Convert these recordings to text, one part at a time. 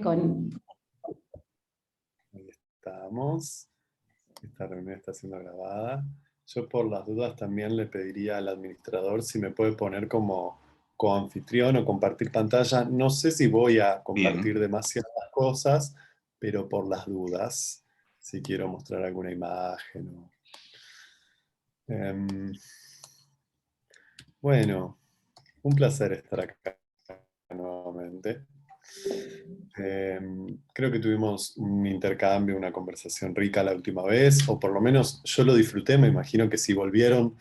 con... Ahí estamos. Esta reunión está siendo grabada. Yo por las dudas también le pediría al administrador si me puede poner como coanfitrión o compartir pantalla. No sé si voy a compartir demasiadas cosas, pero por las dudas, si quiero mostrar alguna imagen. Bueno, un placer estar acá nuevamente. Creo que tuvimos un intercambio, una conversación rica la última vez, o por lo menos yo lo disfruté. Me imagino que si volvieron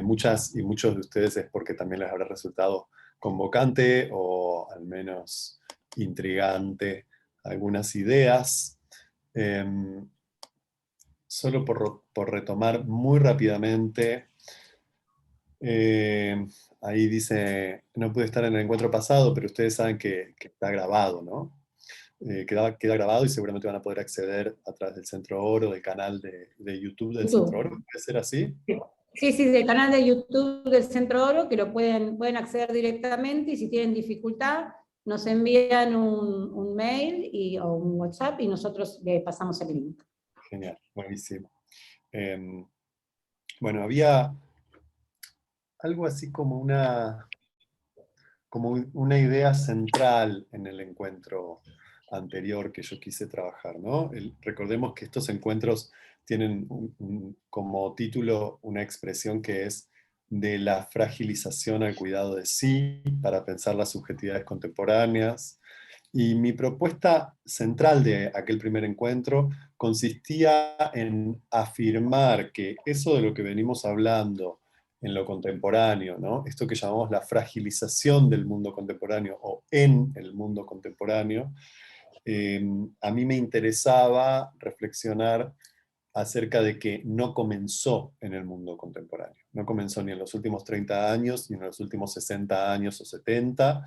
muchas y muchos de ustedes es porque también les habrá resultado convocante o al menos intrigante algunas ideas. Solo por retomar muy rápidamente, ahí dice, no pude estar en el encuentro pasado, pero ustedes saben que está grabado, ¿no? Queda grabado y seguramente van a poder acceder a través del Centro Oro, del canal de YouTube del Centro Oro. ¿Puede ser así? Sí, del canal de YouTube del Centro Oro, que lo pueden acceder directamente, y si tienen dificultad, nos envían un mail o un WhatsApp y nosotros le pasamos el link. Genial, buenísimo. Bueno, había algo así como una idea central en el encuentro anterior que yo quise trabajar, ¿no? Recordemos que estos encuentros tienen como título una expresión que es de la fragilización al cuidado de sí, para pensar las subjetividades contemporáneas. Y mi propuesta central de aquel primer encuentro consistía en afirmar que eso de lo que venimos hablando en lo contemporáneo, ¿no? Esto que llamamos la fragilización del mundo contemporáneo o en el mundo contemporáneo, a mí me interesaba reflexionar acerca de que no comenzó en el mundo contemporáneo. No comenzó ni en los últimos 30 años, ni en los últimos 60 años o 70,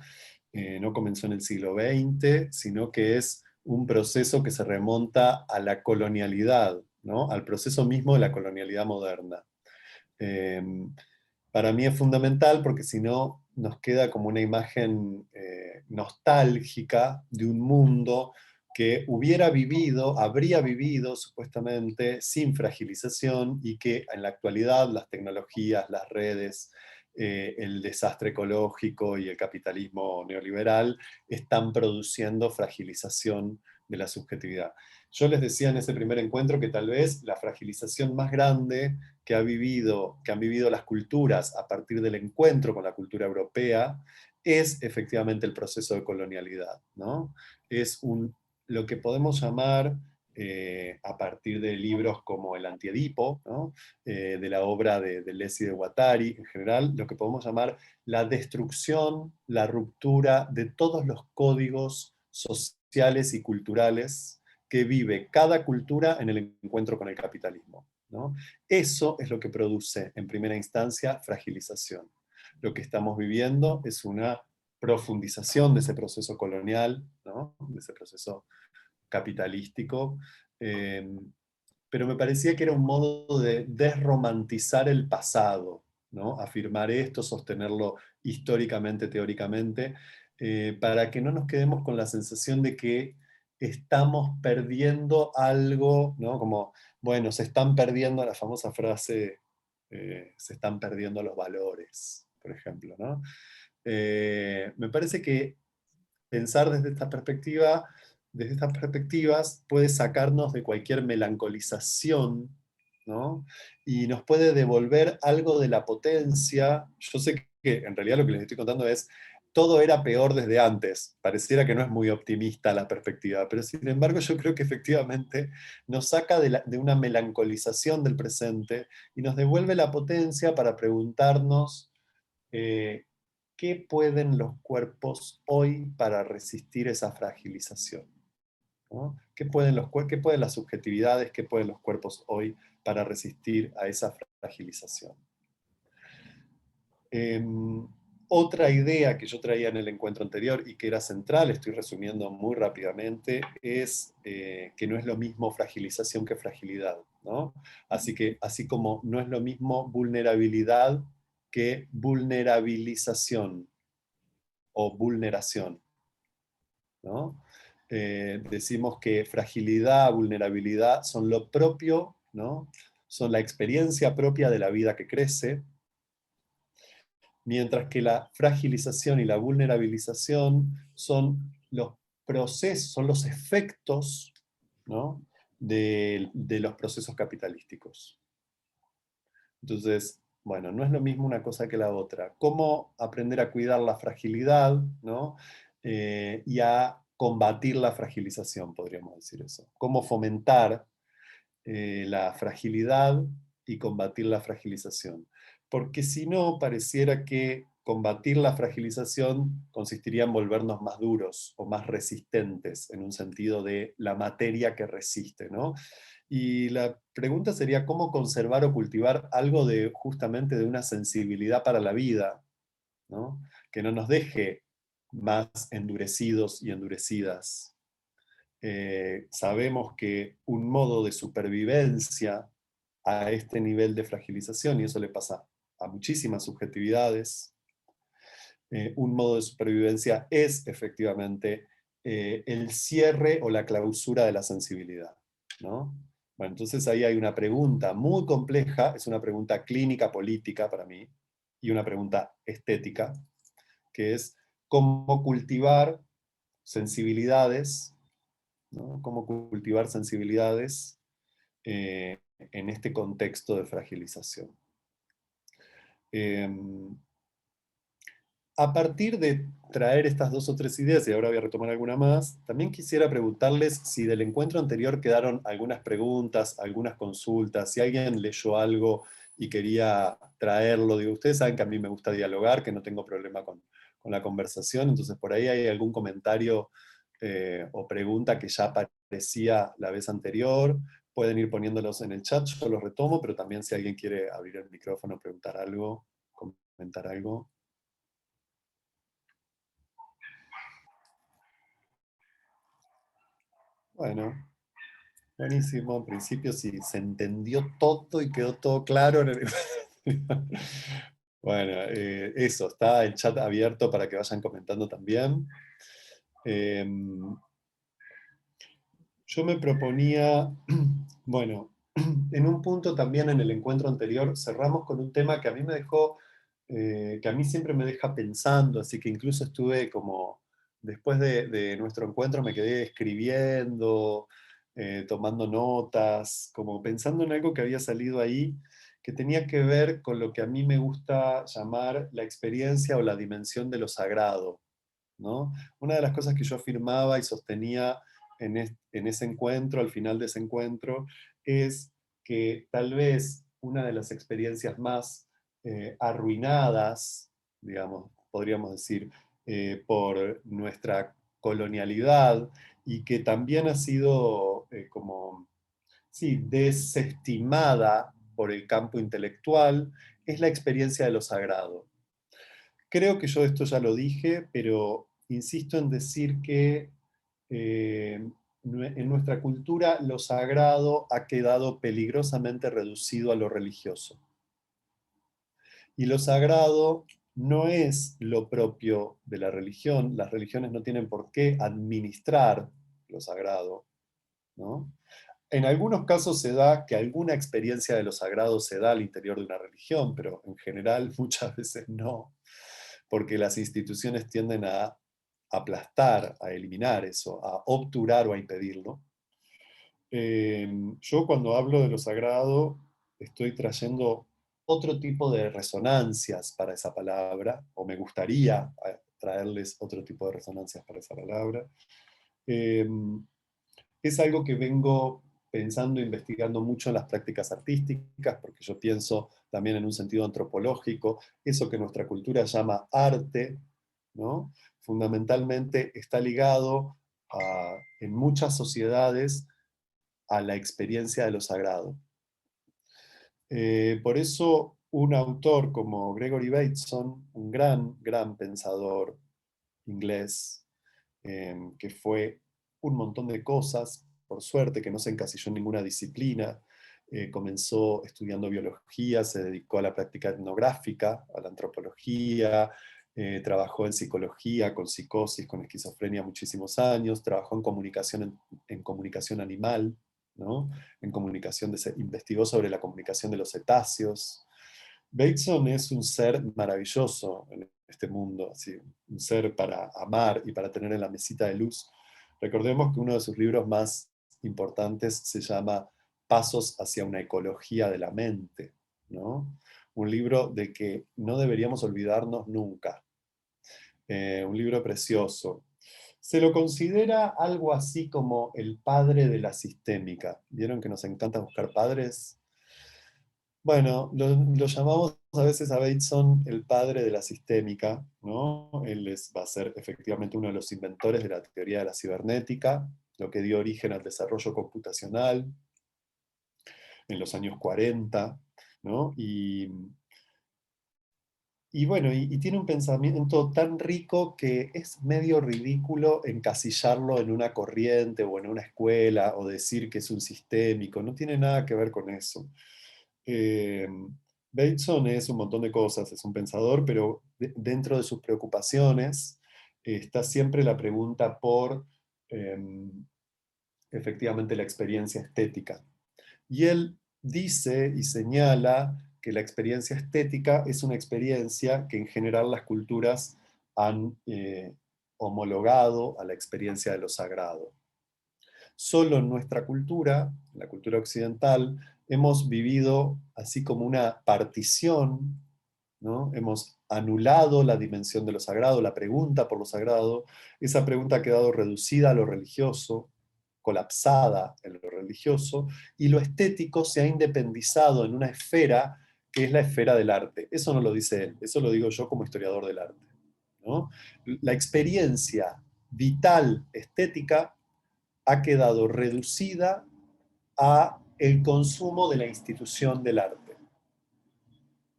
no comenzó en el siglo XX, sino que es un proceso que se remonta a la colonialidad, ¿no? Al proceso mismo de la colonialidad moderna. Para mí es fundamental porque si no nos queda como una imagen nostálgica de un mundo que habría vivido supuestamente sin fragilización, y que en la actualidad las tecnologías, las redes, el desastre ecológico y el capitalismo neoliberal están produciendo fragilización de la subjetividad. Yo les decía en ese primer encuentro que tal vez la fragilización más grande que han vivido las culturas a partir del encuentro con la cultura europea es efectivamente el proceso de colonialidad, ¿no? Es lo que podemos llamar, a partir de libros como El Antiedipo, ¿no? De la obra de Deleuze y de Guattari en general, lo que podemos llamar la destrucción, la ruptura de todos los códigos sociales y culturales que vive cada cultura en el encuentro con el capitalismo, ¿no? Eso es lo que produce, en primera instancia, fragilización. Lo que estamos viviendo es una profundización de ese proceso colonial, ¿no? De ese proceso capitalístico, pero me parecía que era un modo de desromantizar el pasado, ¿no? Afirmar esto, sostenerlo históricamente, teóricamente, para que no nos quedemos con la sensación de que estamos perdiendo algo, ¿no? Como, bueno, se están perdiendo, la famosa frase, se están perdiendo los valores, por ejemplo, ¿no? Me parece que pensar desde estas perspectivas puede sacarnos de cualquier melancolización, ¿no? Y nos puede devolver algo de la potencia. Yo sé que en realidad lo que les estoy contando es, todo era peor desde antes. Pareciera que no es muy optimista la perspectiva, pero sin embargo yo creo que efectivamente nos saca de una melancolización del presente y nos devuelve la potencia para preguntarnos, ¿qué pueden los cuerpos hoy para resistir esa fragilización? ¿No? ¿Qué pueden las subjetividades, qué pueden los cuerpos hoy para resistir a esa fragilización? Otra idea que yo traía en el encuentro anterior y que era central, estoy resumiendo muy rápidamente, es que no es lo mismo fragilización que fragilidad, ¿no? Así como no es lo mismo vulnerabilidad que vulnerabilización o vulneración. ¿no? Decimos que fragilidad, vulnerabilidad son lo propio, ¿no? Son la experiencia propia de la vida que crece, mientras que la fragilización y la vulnerabilización son los procesos, son los efectos, ¿no? de los procesos capitalísticos. Entonces, bueno, no es lo mismo una cosa que la otra. ¿Cómo aprender a cuidar la fragilidad, ¿no? Y a combatir la fragilización, podríamos decir eso? ¿Cómo fomentar la fragilidad y combatir la fragilización? Porque si no, pareciera que combatir la fragilización consistiría en volvernos más duros o más resistentes, en un sentido de la materia que resiste, ¿no? Y la pregunta sería cómo conservar o cultivar algo de justamente de una sensibilidad para la vida, ¿no? Que no nos deje más endurecidos y endurecidas. Sabemos que un modo de supervivencia a este nivel de fragilización, y eso le pasa a muchísimas subjetividades, un modo de supervivencia es efectivamente el cierre o la clausura de la sensibilidad, ¿no? Bueno, entonces ahí hay una pregunta muy compleja, es una pregunta clínica política para mí, y una pregunta estética, que es cómo cultivar sensibilidades, ¿no? Cómo cultivar sensibilidades en este contexto de fragilización. A partir de traer estas 2 o 3 ideas, y ahora voy a retomar alguna más, también quisiera preguntarles si del encuentro anterior quedaron algunas preguntas, algunas consultas, si alguien leyó algo y quería traerlo. Digo, ustedes saben que a mí me gusta dialogar, que no tengo problema con la conversación, entonces por ahí hay algún comentario o pregunta que ya aparecía la vez anterior, pueden ir poniéndolos en el chat, yo los retomo, pero también si alguien quiere abrir el micrófono, preguntar algo, comentar algo. Bueno, buenísimo. En principio sí, se entendió todo y quedó todo claro. Bueno, eso, está el chat abierto para que vayan comentando también. Yo me proponía, bueno, en un punto también en el encuentro anterior cerramos con un tema que a mí me dejó, que a mí siempre me deja pensando, así que incluso estuve como, después de nuestro encuentro me quedé escribiendo, tomando notas, como pensando en algo que había salido ahí, que tenía que ver con lo que a mí me gusta llamar la experiencia o la dimensión de lo sagrado, ¿no? Una de las cosas que yo afirmaba y sostenía en ese encuentro, al final de ese encuentro, es que tal vez una de las experiencias más arruinadas, digamos, podríamos decir, por nuestra colonialidad y que también ha sido como, sí, desestimada por el campo intelectual, es la experiencia de lo sagrado. Creo que yo esto ya lo dije, pero insisto en decir que en nuestra cultura lo sagrado ha quedado peligrosamente reducido a lo religioso. Y lo sagrado no es lo propio de la religión. Las religiones no tienen por qué administrar lo sagrado, ¿no? En algunos casos se da que alguna experiencia de lo sagrado se da al interior de una religión, pero en general muchas veces no, porque las instituciones tienden a aplastar, a eliminar eso, a obturar o a impedirlo. Yo cuando hablo de lo sagrado estoy trayendo otro tipo de resonancias para esa palabra, o me gustaría traerles otro tipo de resonancias para esa palabra. Es algo que vengo pensando e investigando mucho en las prácticas artísticas, porque yo pienso también en un sentido antropológico, eso que nuestra cultura llama arte, ¿no? Fundamentalmente está ligado en muchas sociedades a la experiencia de lo sagrado. Por eso un autor como Gregory Bateson, un gran pensador inglés, que fue un montón de cosas, por suerte, que no se encasilló en ninguna disciplina. Comenzó estudiando biología, se dedicó a la práctica etnográfica, a la antropología, trabajó en psicología, con psicosis, con esquizofrenia muchísimos años, trabajó en comunicación, en comunicación animal, ¿no? En comunicación investigó sobre la comunicación de los cetáceos. Bateson es un ser maravilloso en este mundo, así, un ser para amar y para tener en la mesita de luz. Recordemos que uno de sus libros más importantes se llama Pasos hacia una ecología de la mente, ¿no? Un libro de que no deberíamos olvidarnos nunca. Un libro precioso. Se lo considera algo así como el padre de la sistémica. ¿Vieron que nos encanta buscar padres? Bueno, lo llamamos a veces a Bateson el padre de la sistémica, ¿no? Va a ser efectivamente uno de los inventores de la teoría de la cibernética, lo que dio origen al desarrollo computacional en los años 40, ¿no? Y bueno, y tiene un pensamiento tan rico que es medio ridículo encasillarlo en una corriente o en una escuela o decir que es un sistémico, no tiene nada que ver con eso. Eh, Bateson es un montón de cosas, es un pensador, pero dentro de sus preocupaciones está siempre la pregunta por efectivamente la experiencia estética. Y él dice y señala que la experiencia estética es una experiencia que en general las culturas han homologado a la experiencia de lo sagrado. Solo en nuestra cultura, la cultura occidental, hemos vivido así como una partición, ¿no? Hemos anulado la dimensión de lo sagrado, la pregunta por lo sagrado. Esa pregunta ha quedado reducida a lo religioso, colapsada en lo religioso, y lo estético se ha independizado en una esfera que es la esfera del arte. Eso no lo dice él, eso lo digo yo como historiador del arte, ¿no? La experiencia vital estética ha quedado reducida a el consumo de la institución del arte,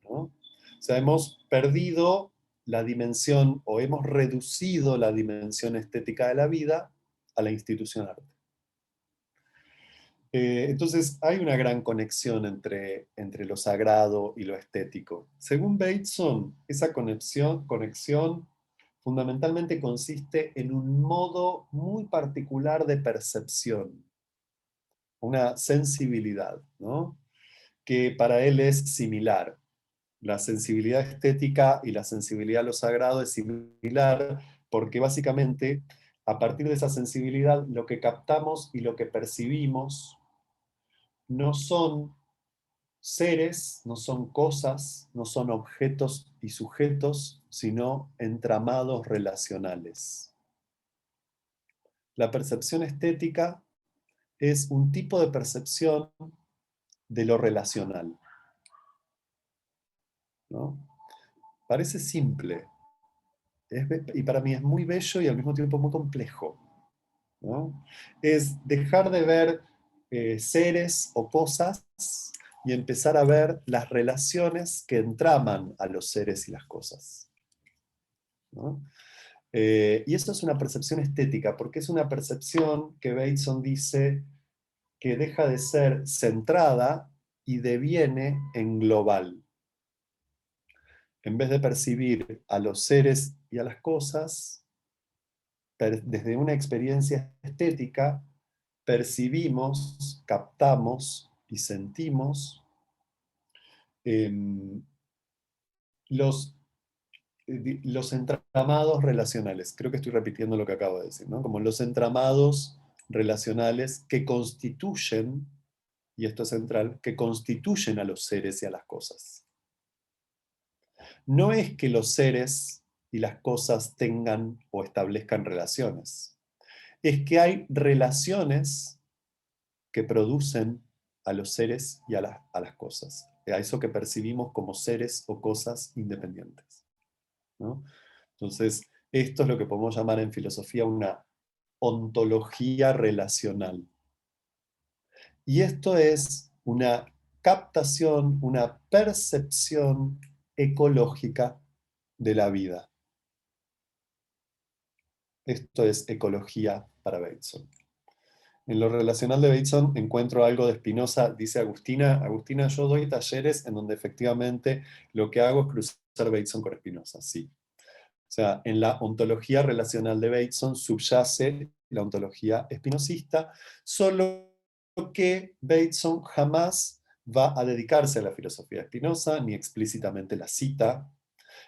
¿no? O sea, hemos perdido la dimensión o hemos reducido la dimensión estética de la vida a la institución arte. Entonces hay una gran conexión entre lo sagrado y lo estético. Según Bateson, esa conexión fundamentalmente consiste en un modo muy particular de percepción, una sensibilidad, ¿no? Que para él es similar. La sensibilidad estética y la sensibilidad a lo sagrado es similar porque básicamente a partir de esa sensibilidad lo que captamos y lo que percibimos no son seres, no son cosas, no son objetos y sujetos, sino entramados relacionales. La percepción estética es un tipo de percepción de lo relacional, ¿no? Parece simple, y para mí es muy bello y al mismo tiempo muy complejo, ¿no? Es dejar de ver seres o cosas y empezar a ver las relaciones que entraman a los seres y las cosas, ¿no? Y esto es una percepción estética, porque es una percepción que Bateson dice que deja de ser centrada y deviene en global. En vez de percibir a los seres y a las cosas, desde una experiencia estética, percibimos, captamos y sentimos eh, los, los entramados relacionales. Creo que estoy repitiendo lo que acabo de decir, ¿no? Como los entramados relacionales que constituyen, y esto es central, que constituyen a los seres y a las cosas. No es que los seres y las cosas tengan o establezcan relaciones, es que hay relaciones que producen a los seres y a las cosas, a eso que percibimos como seres o cosas independientes, ¿no? Entonces, esto es lo que podemos llamar en filosofía una ontología relacional. Y esto es una captación, una percepción ecológica de la vida. Esto es ecología para Bateson. En lo relacional de Bateson encuentro algo de Spinoza, dice Agustina, yo doy talleres en donde efectivamente lo que hago es cruzar Bateson con Spinoza, sí. sea, en la ontología relacional de Bateson subyace la ontología espinosista, solo que Bateson jamás va a dedicarse a la filosofía de Spinoza, ni explícitamente la cita,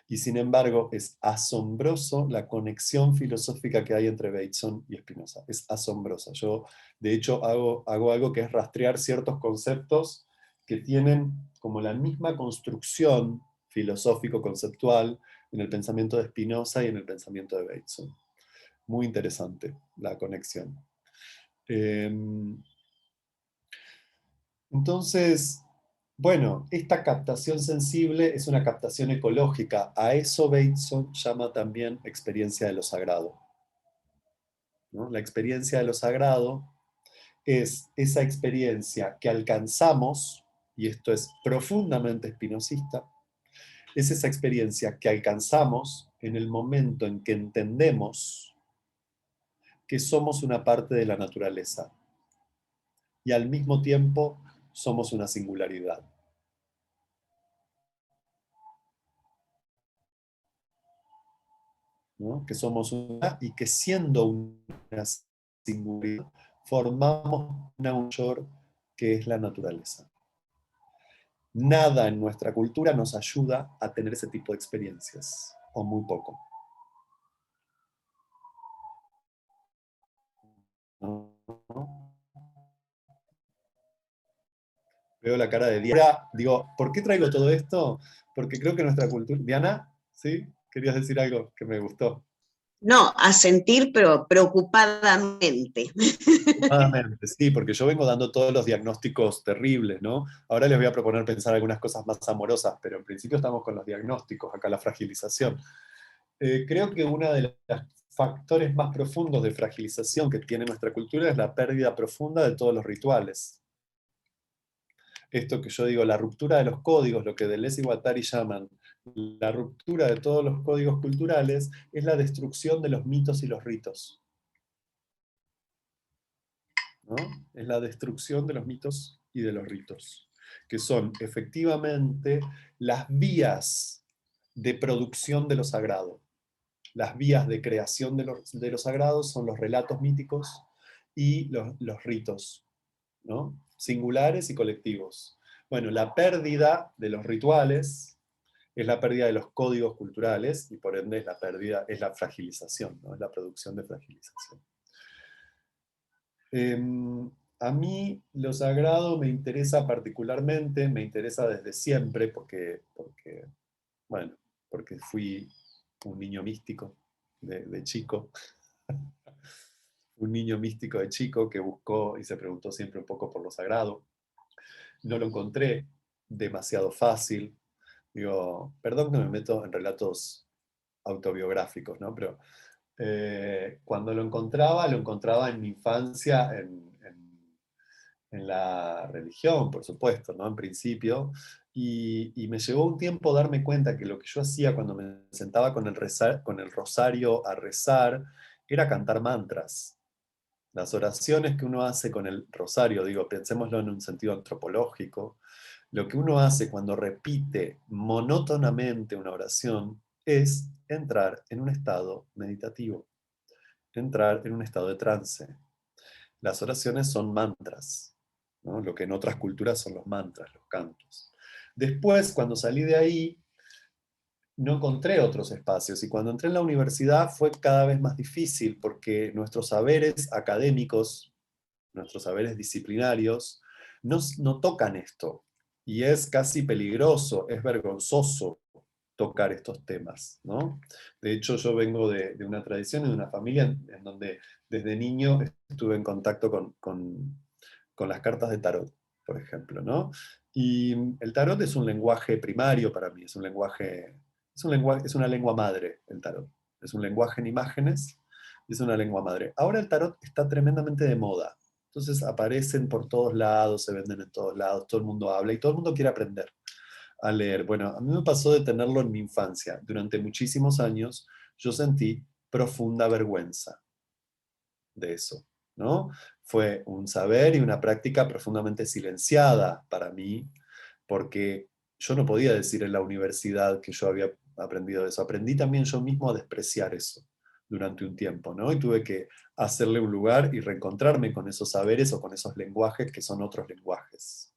y sin embargo es asombroso la conexión filosófica que hay entre Bateson y Spinoza. Es asombrosa. Yo, de hecho, hago algo que es rastrear ciertos conceptos que tienen como la misma construcción filosófico-conceptual en el pensamiento de Spinoza y en el pensamiento de Bateson. Muy interesante la conexión. Entonces, bueno, esta captación sensible es una captación ecológica. A eso Bateson llama también experiencia de lo sagrado, ¿no? La experiencia de lo sagrado es esa experiencia que alcanzamos, y esto es profundamente espinosista, es esa experiencia que alcanzamos en el momento en que entendemos que somos una parte de la naturaleza y al mismo tiempo somos una singularidad. ¿No? Que somos una y que siendo una singularidad formamos una mayor que es la naturaleza. Nada en nuestra cultura nos ayuda a tener ese tipo de experiencias, o muy poco. ¿No? Veo la cara de Diana. Digo, ¿por qué traigo todo esto? Porque creo que nuestra cultura... Diana, ¿sí? Querías decir algo que me gustó. No, a sentir, pero preocupadamente. Afortunadamente, sí, porque yo vengo dando todos los diagnósticos terribles, ¿no? Ahora les voy a proponer pensar algunas cosas más amorosas, pero en principio estamos con los diagnósticos, acá la fragilización. Creo que uno de los factores más profundos de fragilización que tiene nuestra cultura es la pérdida profunda de todos los rituales. Esto que yo digo, la ruptura de los códigos, lo que Deleuze y Guattari llaman la ruptura de todos los códigos culturales, es la destrucción de los mitos y los ritos. ¿No? Es la destrucción de los mitos y de los ritos, que son efectivamente las vías de producción de lo sagrado. Las vías de creación de lo sagrado son los relatos míticos y los ritos, ¿no? Singulares y colectivos. Bueno, la pérdida de los rituales es la pérdida de los códigos culturales y por ende es la pérdida, es la fragilización, ¿no? Es la producción de fragilización. A mí lo sagrado me interesa particularmente, me interesa desde siempre bueno, porque fui un niño místico de chico, un niño místico de chico que buscó y se preguntó siempre un poco por lo sagrado. No lo encontré demasiado fácil. Digo, perdón que me meto en relatos autobiográficos, ¿no? Pero cuando lo encontraba en mi infancia, en la religión, por supuesto, ¿no? En principio, y me llevó un tiempo darme cuenta que lo que yo hacía cuando me sentaba con el rosario a rezar era cantar mantras. Las oraciones que uno hace con el rosario, digo, pensémoslo en un sentido antropológico, lo que uno hace cuando repite monótonamente una oración es entrar en un estado meditativo, entrar en un estado de trance. Las oraciones son mantras, ¿no? Lo que en otras culturas son los mantras, los cantos. Después, cuando salí de ahí, no encontré otros espacios y cuando entré en la universidad fue cada vez más difícil porque nuestros saberes académicos, nuestros saberes disciplinarios, no tocan esto y es casi peligroso, es vergonzoso tocar estos temas, ¿no? De hecho, yo vengo de una tradición, de una familia en donde desde niño estuve en contacto con las cartas de tarot, por ejemplo, ¿no? Y el tarot es un lenguaje primario para mí, es es una lengua madre el tarot. Es un lenguaje en imágenes, es una lengua madre. Ahora el tarot está tremendamente de moda. Entonces aparecen por todos lados, se venden en todos lados, todo el mundo habla y todo el mundo quiere aprender a leer. Bueno, a mí me pasó de tenerlo en mi infancia. Durante muchísimos años yo sentí profunda vergüenza de eso, ¿no? Fue un saber y una práctica profundamente silenciada para mí, porque yo no podía decir en la universidad que yo había aprendido de eso. Aprendí también yo mismo a despreciar eso durante un tiempo, ¿no? Y tuve que hacerle un lugar y reencontrarme con esos saberes o con esos lenguajes que son otros lenguajes.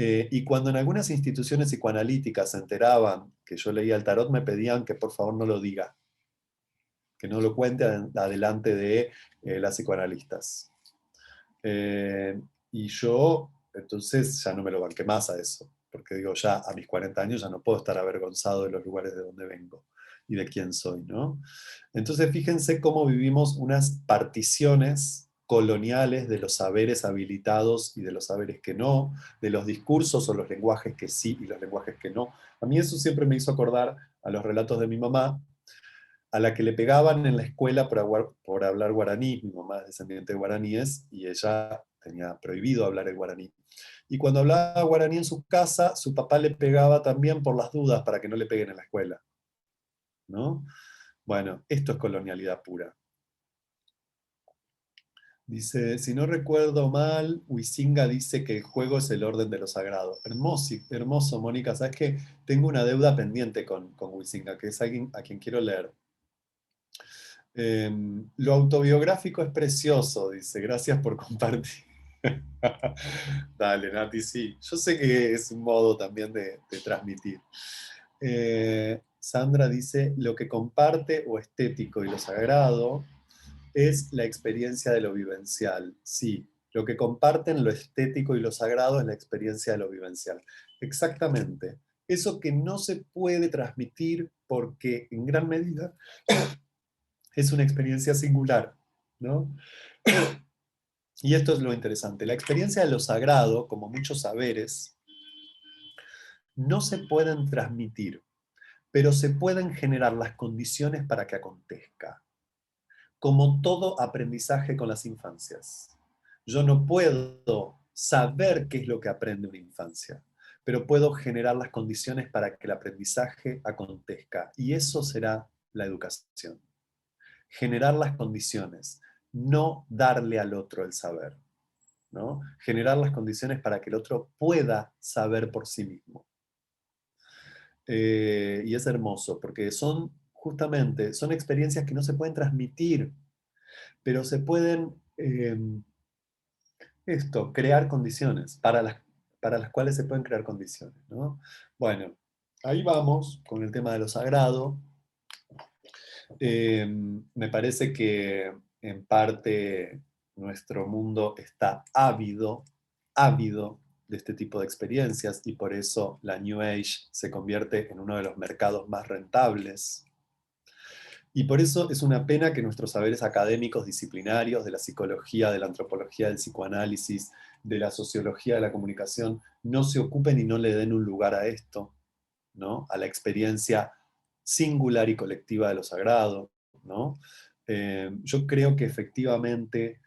Y cuando en algunas instituciones psicoanalíticas se enteraban que yo leía el tarot, me pedían que por favor no lo diga, que no lo cuente adelante de las psicoanalistas. Y yo, entonces, ya no me lo banqué más a eso, porque digo, ya a mis 40 años ya no puedo estar avergonzado de los lugares de donde vengo y de quién soy, ¿no? Entonces, fíjense cómo vivimos unas particiones coloniales de los saberes habilitados y de los saberes que no, de los discursos o los lenguajes que sí y los lenguajes que no. A mí eso siempre me hizo acordar a los relatos de mi mamá, a la que le pegaban en la escuela por hablar guaraní. Mi mamá es descendiente de guaraníes y ella tenía prohibido hablar el guaraní. Y cuando hablaba guaraní en su casa, su papá le pegaba también por las dudas para que no le peguen en la escuela, ¿no? Bueno, esto es colonialidad pura. Dice, si no recuerdo mal, Huizinga dice que el juego es el orden de lo sagrado. Hermoso, hermoso, Mónica. Sabes que tengo una deuda pendiente con Huizinga, que es alguien a quien quiero leer. Lo autobiográfico es precioso, dice. Gracias por compartir. Dale, Nati, sí. Yo sé que es un modo también de transmitir. Sandra dice, lo que comparte o estético y lo sagrado es la experiencia de lo vivencial. Sí, lo que comparten lo estético y lo sagrado es la experiencia de lo vivencial. Exactamente. Eso que no se puede transmitir porque en gran medida es una experiencia singular, ¿no? Y esto es lo interesante. La experiencia de lo sagrado, como muchos saberes, no se pueden transmitir, pero se pueden generar las condiciones para que acontezca. Como todo aprendizaje con las infancias. Yo no puedo saber qué es lo que aprende una infancia, pero puedo generar las condiciones para que el aprendizaje acontezca. Y eso será la educación. Generar las condiciones, no darle al otro el saber, ¿no? Generar las condiciones para que el otro pueda saber por sí mismo. Y es hermoso, porque son justamente, son experiencias que no se pueden transmitir, pero se pueden crear condiciones para las cuales se pueden crear condiciones, ¿no? Bueno, ahí vamos con el tema de lo sagrado. Me parece que en parte nuestro mundo está ávido de este tipo de experiencias y por eso la New Age se convierte en uno de los mercados más rentables. Y por eso es una pena que nuestros saberes académicos disciplinarios de la psicología, de la antropología, del psicoanálisis, de la sociología de la comunicación, no se ocupen y no le den un lugar a esto, ¿no? A la experiencia singular y colectiva de lo sagrado, ¿no? Yo creo que efectivamente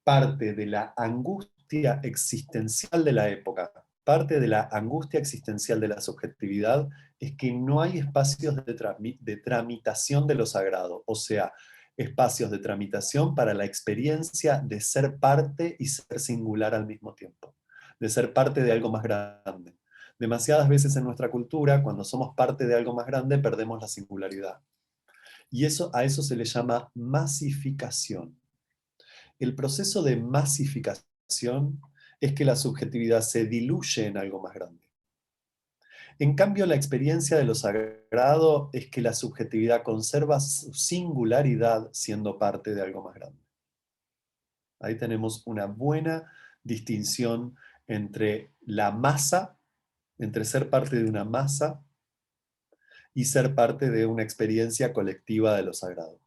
parte de la angustia existencial de la época, parte de la angustia existencial de la subjetividad, es que no hay espacios de tramitación de lo sagrado, o sea, espacios de tramitación para la experiencia de ser parte y ser singular al mismo tiempo, de ser parte de algo más grande. Demasiadas veces en nuestra cultura, cuando somos parte de algo más grande, perdemos la singularidad. Y a eso se le llama masificación. El proceso de masificación es que la subjetividad se diluye en algo más grande. En cambio, la experiencia de lo sagrado es que la subjetividad conserva su singularidad siendo parte de algo más grande. Ahí tenemos una buena distinción entre la masa, entre ser parte de una masa y ser parte de una experiencia colectiva de lo sagrado,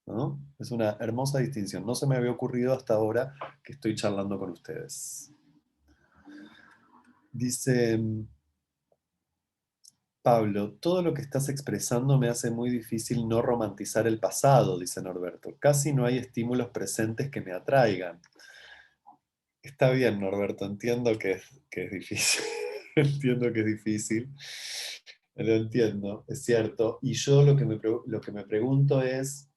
¿no? Es una hermosa distinción. No se me había ocurrido hasta ahora que estoy charlando con ustedes. Dice Pablo, todo lo que estás expresando me hace muy difícil no romantizar el pasado, dice Norberto. Casi no hay estímulos presentes que me atraigan. Está bien, Norberto, entiendo que es difícil. Entiendo que es difícil. Lo entiendo, es cierto. Y yo lo que me pregunto es,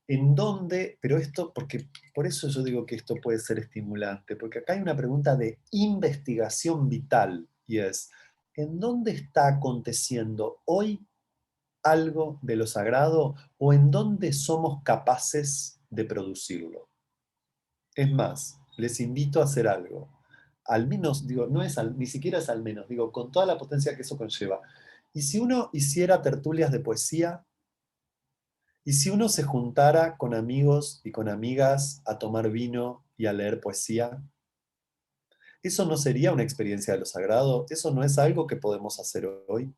¿en dónde? Pero esto, porque por eso yo digo que esto puede ser estimulante, porque acá hay una pregunta de investigación vital, y es, ¿en dónde está aconteciendo hoy algo de lo sagrado o en dónde somos capaces de producirlo? Es más, les invito a hacer algo. Al menos, digo, no es ni siquiera es al menos, digo, con toda la potencia que eso conlleva. ¿Y si uno hiciera tertulias de poesía? ¿Y si uno se juntara con amigos y con amigas a tomar vino y a leer poesía? ¿Eso no sería una experiencia de lo sagrado? ¿Eso no es algo que podemos hacer hoy?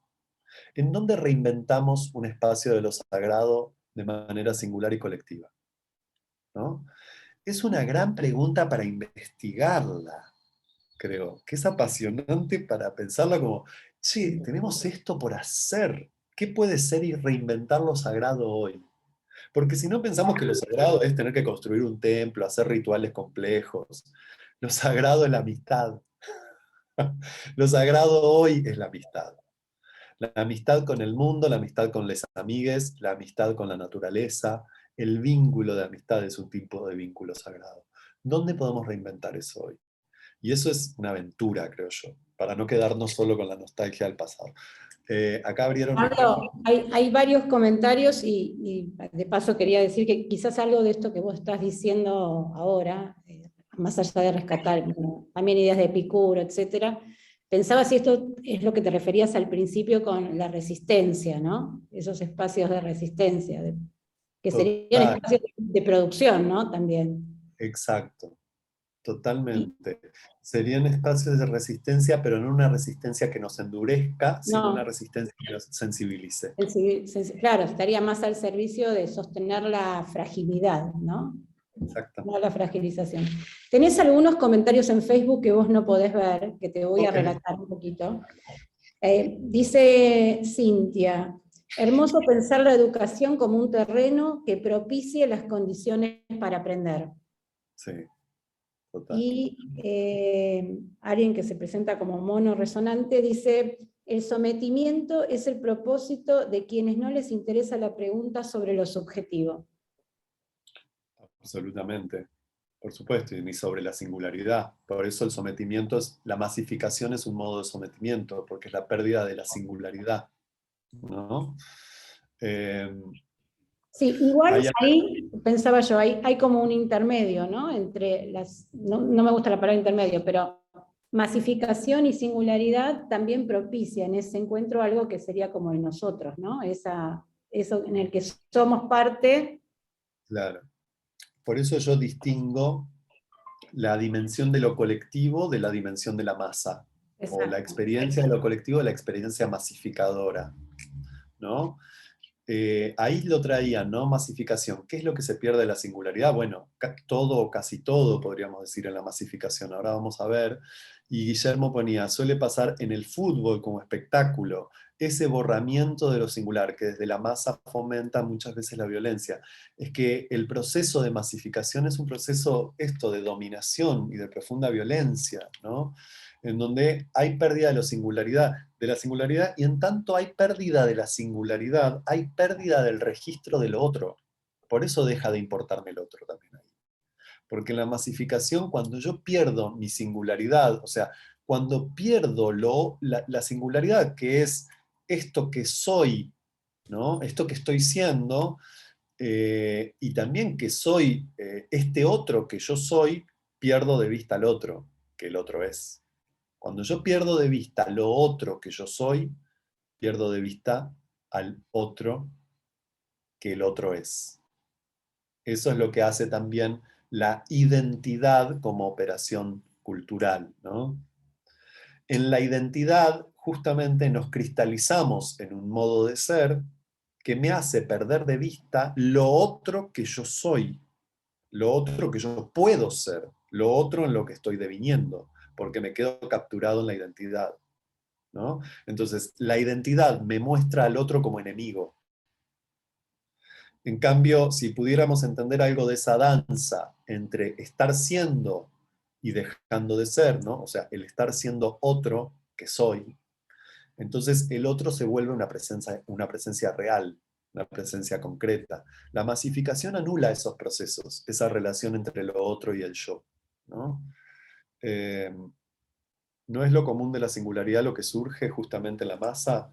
¿En dónde reinventamos un espacio de lo sagrado de manera singular y colectiva? ¿No? Es una gran pregunta para investigarla, creo, que es apasionante para pensarla como, che, tenemos esto por hacer. ¿Qué puede ser y reinventar lo sagrado hoy? Porque si no pensamos que lo sagrado es tener que construir un templo, hacer rituales complejos. Lo sagrado es la amistad. Lo sagrado hoy es la amistad. La amistad con el mundo, la amistad con les amigues, la amistad con la naturaleza. El vínculo de amistad es un tipo de vínculo sagrado. ¿Dónde podemos reinventar eso hoy? Y eso es una aventura, creo yo, para no quedarnos solo con la nostalgia del pasado. Acá abrieron... Pablo, hay varios comentarios y de paso quería decir que quizás algo de esto que vos estás diciendo ahora, más allá de rescatar bueno, también ideas de Epicuro, etcétera, pensaba si esto es lo que te referías al principio con la resistencia, ¿no? Esos espacios de resistencia, que serían Total, espacios de producción, ¿no? También. exacto. Y, Totalmente. Serían espacios de resistencia, pero no una resistencia que nos endurezca, sino una no, resistencia que nos sensibilice. claro, estaría más al servicio de sostener la fragilidad, ¿no? No Exactamente. la fragilización. Tenés algunos comentarios en Facebook que vos no podés ver, que te voy a Ok. relatar un poquito. Dice Cintia, hermoso pensar la educación como un terreno que propicie las condiciones para aprender. Sí, total. Y alguien que se presenta como mono resonante dice, el sometimiento es el propósito de quienes no les interesa la pregunta sobre lo subjetivo. Absolutamente. Por supuesto, y ni sobre la singularidad. Por eso el sometimiento es, la masificación es un modo de sometimiento, porque es la pérdida de la singularidad, ¿no? Eh, Sí, igual hay ahí, pensaba yo, hay como un intermedio, ¿no? Entre las, no me gusta la palabra intermedio, pero masificación y singularidad también propicia en ese encuentro algo que sería como en nosotros, ¿no? Eso en el que somos parte. claro. Por eso yo distingo la dimensión de lo colectivo de la dimensión de la masa, o la Exacto. experiencia de lo colectivo de la experiencia masificadora, ¿no? Ahí lo traían, ¿no? Masificación. ¿Qué es lo que se pierde de la singularidad? Bueno, todo o casi todo, podríamos decir, en la masificación. Ahora vamos a ver. Y Guillermo ponía, suele pasar en el fútbol como espectáculo, ese borramiento de lo singular, que desde la masa fomenta muchas veces la violencia. Es que el proceso de masificación es un proceso, esto, de dominación y de profunda violencia, ¿no? En donde hay pérdida de la singularidad, y en tanto hay pérdida de la singularidad, hay pérdida del registro del otro. Por eso deja de importarme el otro también ahí. Porque en la masificación, cuando yo pierdo mi singularidad, o sea, cuando pierdo la singularidad, que es esto que soy, ¿no? Esto que estoy siendo, y también que soy este otro que yo soy, pierdo de vista al otro, que el otro es. Cuando yo pierdo de vista lo otro que yo soy, pierdo de vista al otro que el otro es. Eso es lo que hace también la identidad como operación cultural, ¿no? En la identidad justamente nos cristalizamos en un modo de ser que me hace perder de vista lo otro que yo soy, lo otro que yo puedo ser, lo otro en lo que estoy deviniendo, porque me quedo capturado en la identidad, ¿no? Entonces, la identidad me muestra al otro como enemigo. En cambio, si pudiéramos entender algo de esa danza entre estar siendo y dejando de ser, ¿no? O sea, el estar siendo otro que soy, entonces el otro se vuelve una presencia real, una presencia concreta. La masificación anula esos procesos, esa relación entre lo otro y el yo, ¿no? Eh, ¿No es lo común de la singularidad lo que surge justamente en la masa?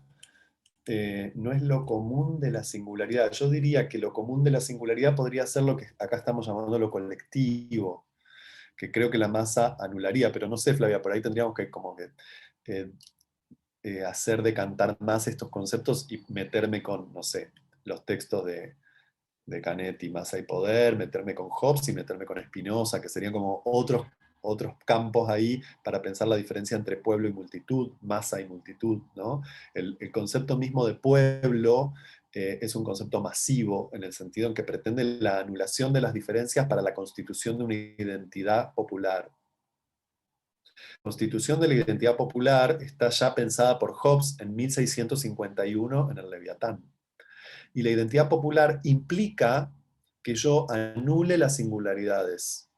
No es lo común de la singularidad. Yo diría que lo común de la singularidad podría ser lo que acá estamos llamando lo colectivo, que creo que la masa anularía, pero no sé, Flavia, por ahí tendríamos que como que eh, hacer decantar más estos conceptos y meterme con, no sé, los textos de Canetti, Masa y Poder, meterme con Hobbes y meterme con Spinoza, que serían como otros campos ahí para pensar la diferencia entre pueblo y multitud, masa y multitud, ¿no? El concepto mismo de pueblo es un concepto masivo en el sentido en que pretende la anulación de las diferencias para la constitución de una identidad popular. La constitución de la identidad popular está ya pensada por Hobbes en 1651 en el Leviatán. Y la identidad popular implica que yo anule las singularidades,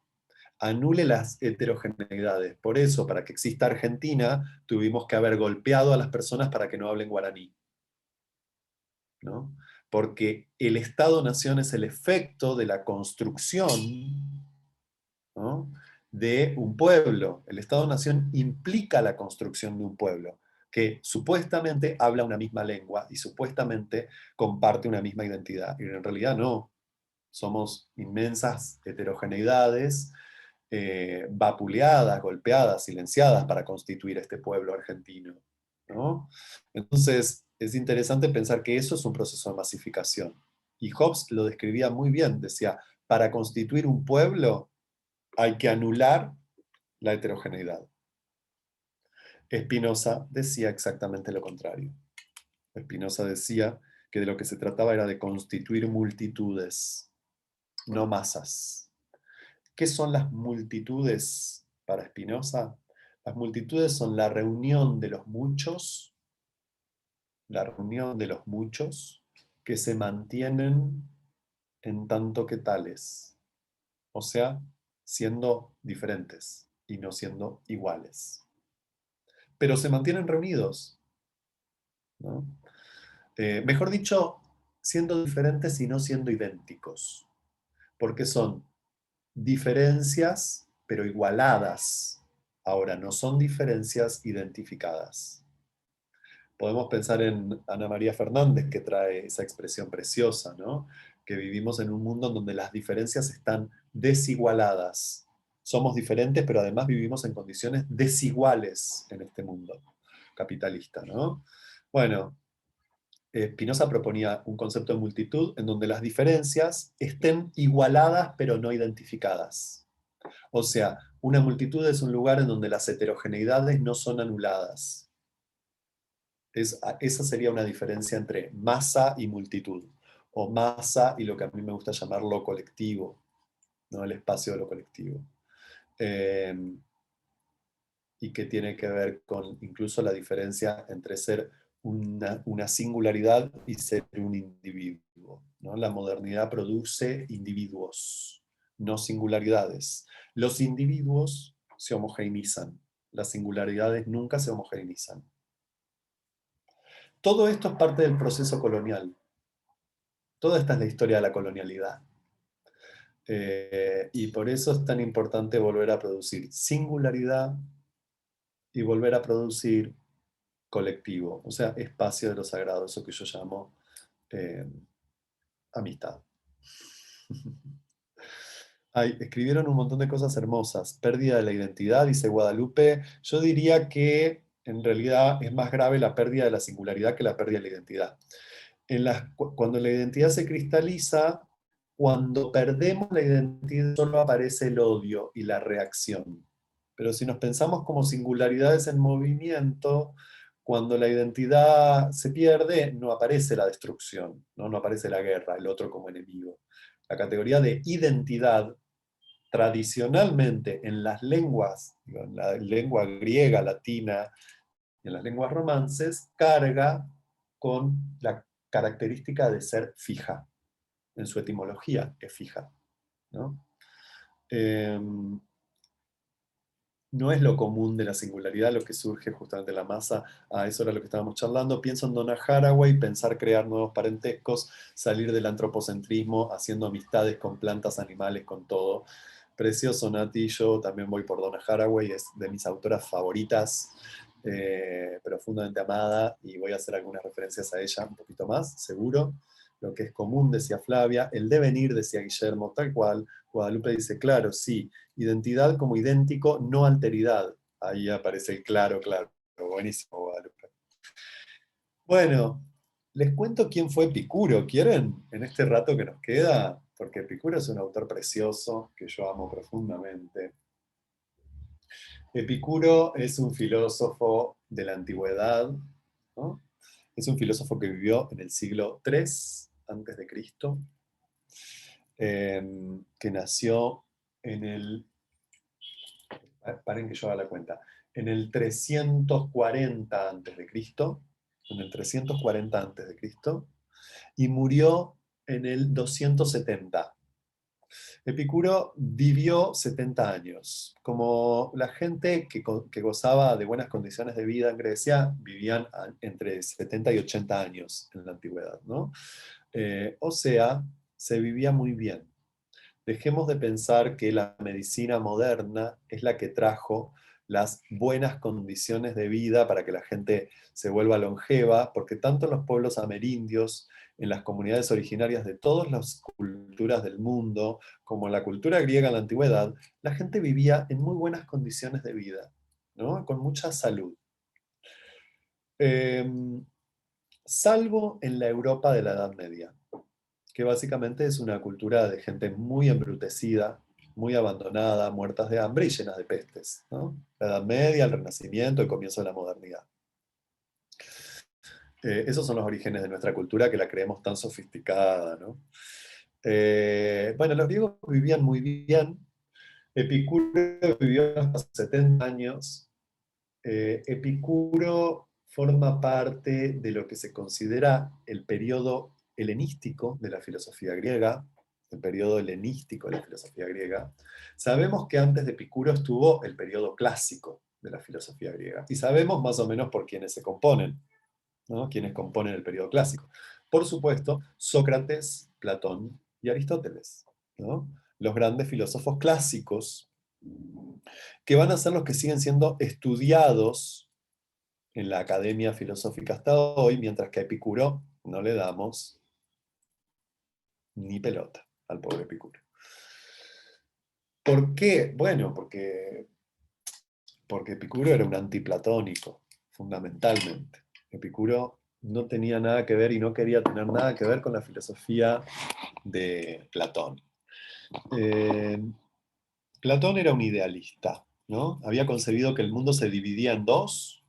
anule las heterogeneidades. Por eso, para que exista Argentina, tuvimos que haber golpeado a las personas para que no hablen guaraní, ¿no? Porque el Estado-Nación es el efecto de la construcción, ¿no?, de un pueblo. El Estado-Nación implica la construcción de un pueblo que supuestamente habla una misma lengua y supuestamente comparte una misma identidad. Y en realidad no. Somos inmensas heterogeneidades, vapuleadas, golpeadas, silenciadas para constituir este pueblo argentino, ¿no? Entonces, es interesante pensar que eso es un proceso de masificación. Y Hobbes lo describía muy bien, decía, para constituir un pueblo hay que anular la heterogeneidad. Spinoza decía exactamente lo contrario. Spinoza decía que de lo que se trataba era de constituir multitudes, no masas. ¿Qué son las multitudes para Spinoza? Las multitudes son la reunión de los muchos que se mantienen en tanto que tales, o sea, siendo diferentes y no siendo iguales. Pero se mantienen reunidos, ¿no? Mejor dicho, siendo diferentes y no siendo idénticos, porque son diferencias, pero igualadas. Ahora, no son diferencias identificadas. Podemos pensar en Ana María Fernández, que trae esa expresión preciosa, ¿no? Que vivimos en un mundo en donde las diferencias están desigualadas. Somos diferentes, pero además vivimos en condiciones desiguales en este mundo capitalista, ¿no? Bueno, Spinoza proponía un concepto de multitud en donde las diferencias estén igualadas pero no identificadas. O sea, una multitud es un lugar en donde las heterogeneidades no son anuladas. Esa sería una diferencia entre masa y multitud, o masa y lo que a mí me gusta llamar lo colectivo, ¿no? El espacio de lo colectivo. Y que tiene que ver con incluso la diferencia entre ser una singularidad y ser un individuo, ¿no? La modernidad produce individuos, no singularidades. Los individuos se homogeneizan, las singularidades nunca se homogeneizan. Todo esto es parte del proceso colonial. Toda esta es la historia de la colonialidad. Y por eso es tan importante volver a producir singularidad y volver a producir colectivo, o sea, espacio de lo sagrado, eso que yo llamo amistad. Ay, escribieron un montón de cosas hermosas. Pérdida de la identidad, dice Guadalupe. Yo diría que en realidad es más grave la pérdida de la singularidad que la pérdida de la identidad. Cuando la identidad se cristaliza, cuando perdemos la identidad solo aparece el odio y la reacción. Pero si nos pensamos como singularidades en movimiento, cuando la identidad se pierde, no aparece la destrucción, no aparece la guerra, el otro como enemigo. La categoría de identidad, tradicionalmente en las lenguas, en la lengua griega, latina, en las lenguas romances, carga con la característica de ser fija. En su etimología es fija, ¿no? No es lo común de la singularidad lo que surge justamente de la masa. Eso era lo que estábamos charlando. Pienso en Donna Haraway, pensar crear nuevos parentescos, salir del antropocentrismo, haciendo amistades con plantas, animales, con todo. Precioso, Nati. Yo también voy por Donna Haraway, es de mis autoras favoritas, profundamente amada, y voy a hacer algunas referencias a ella un poquito más, seguro. Lo que es común, decía Flavia, el devenir, decía Guillermo, tal cual. Guadalupe dice, claro, sí, identidad como idéntico, no alteridad. Ahí aparece el claro, claro. Buenísimo, Guadalupe. Bueno, les cuento quién fue Epicuro, ¿quieren? En este rato que nos queda, porque Epicuro es un autor precioso que yo amo profundamente. Epicuro es un filósofo de la antigüedad, ¿no? Es un filósofo que vivió en el siglo III antes de Cristo, que nació en el, paren que yo haga la cuenta, en el 340 antes de Cristo, en el 340 antes de Cristo, y murió en el 270. Epicuro vivió 70 años. Como la gente que gozaba de buenas condiciones de vida en Grecia, vivían entre 70 y 80 años en la antigüedad, ¿no? O sea, se vivía muy bien. Dejemos de pensar que la medicina moderna es la que trajo las buenas condiciones de vida para que la gente se vuelva longeva, porque tanto en los pueblos amerindios, en las comunidades originarias de todas las culturas del mundo, como en la cultura griega en la antigüedad, la gente vivía en muy buenas condiciones de vida, ¿no? Con mucha salud. Salvo en la Europa de la Edad Media, que básicamente es una cultura de gente muy embrutecida, muy abandonada, muertas de hambre y llenas de pestes, ¿no? La Edad Media, el Renacimiento, el comienzo de la modernidad. Esos son los orígenes de nuestra cultura que la creemos tan sofisticada, ¿no? Bueno, los griegos vivían muy bien. Epicuro vivió hasta 70 años. Epicuro forma parte de lo que se considera el periodo helenístico de la filosofía griega, el periodo helenístico de la filosofía griega. Sabemos que antes de Epicuro estuvo el periodo clásico de la filosofía griega, y sabemos más o menos por quiénes se componen, ¿no? Quienes componen el periodo clásico. Por supuesto, Sócrates, Platón y Aristóteles, ¿no? Los grandes filósofos clásicos, que van a ser los que siguen siendo estudiados en la academia filosófica hasta hoy, mientras que a Epicuro no le damos ni pelota al pobre Epicuro. ¿Por qué? Bueno, porque Epicuro era un antiplatónico, fundamentalmente. Epicuro no tenía nada que ver y no quería tener nada que ver con la filosofía de Platón. Platón era un idealista, ¿no? Había concebido que el mundo se dividía en dos,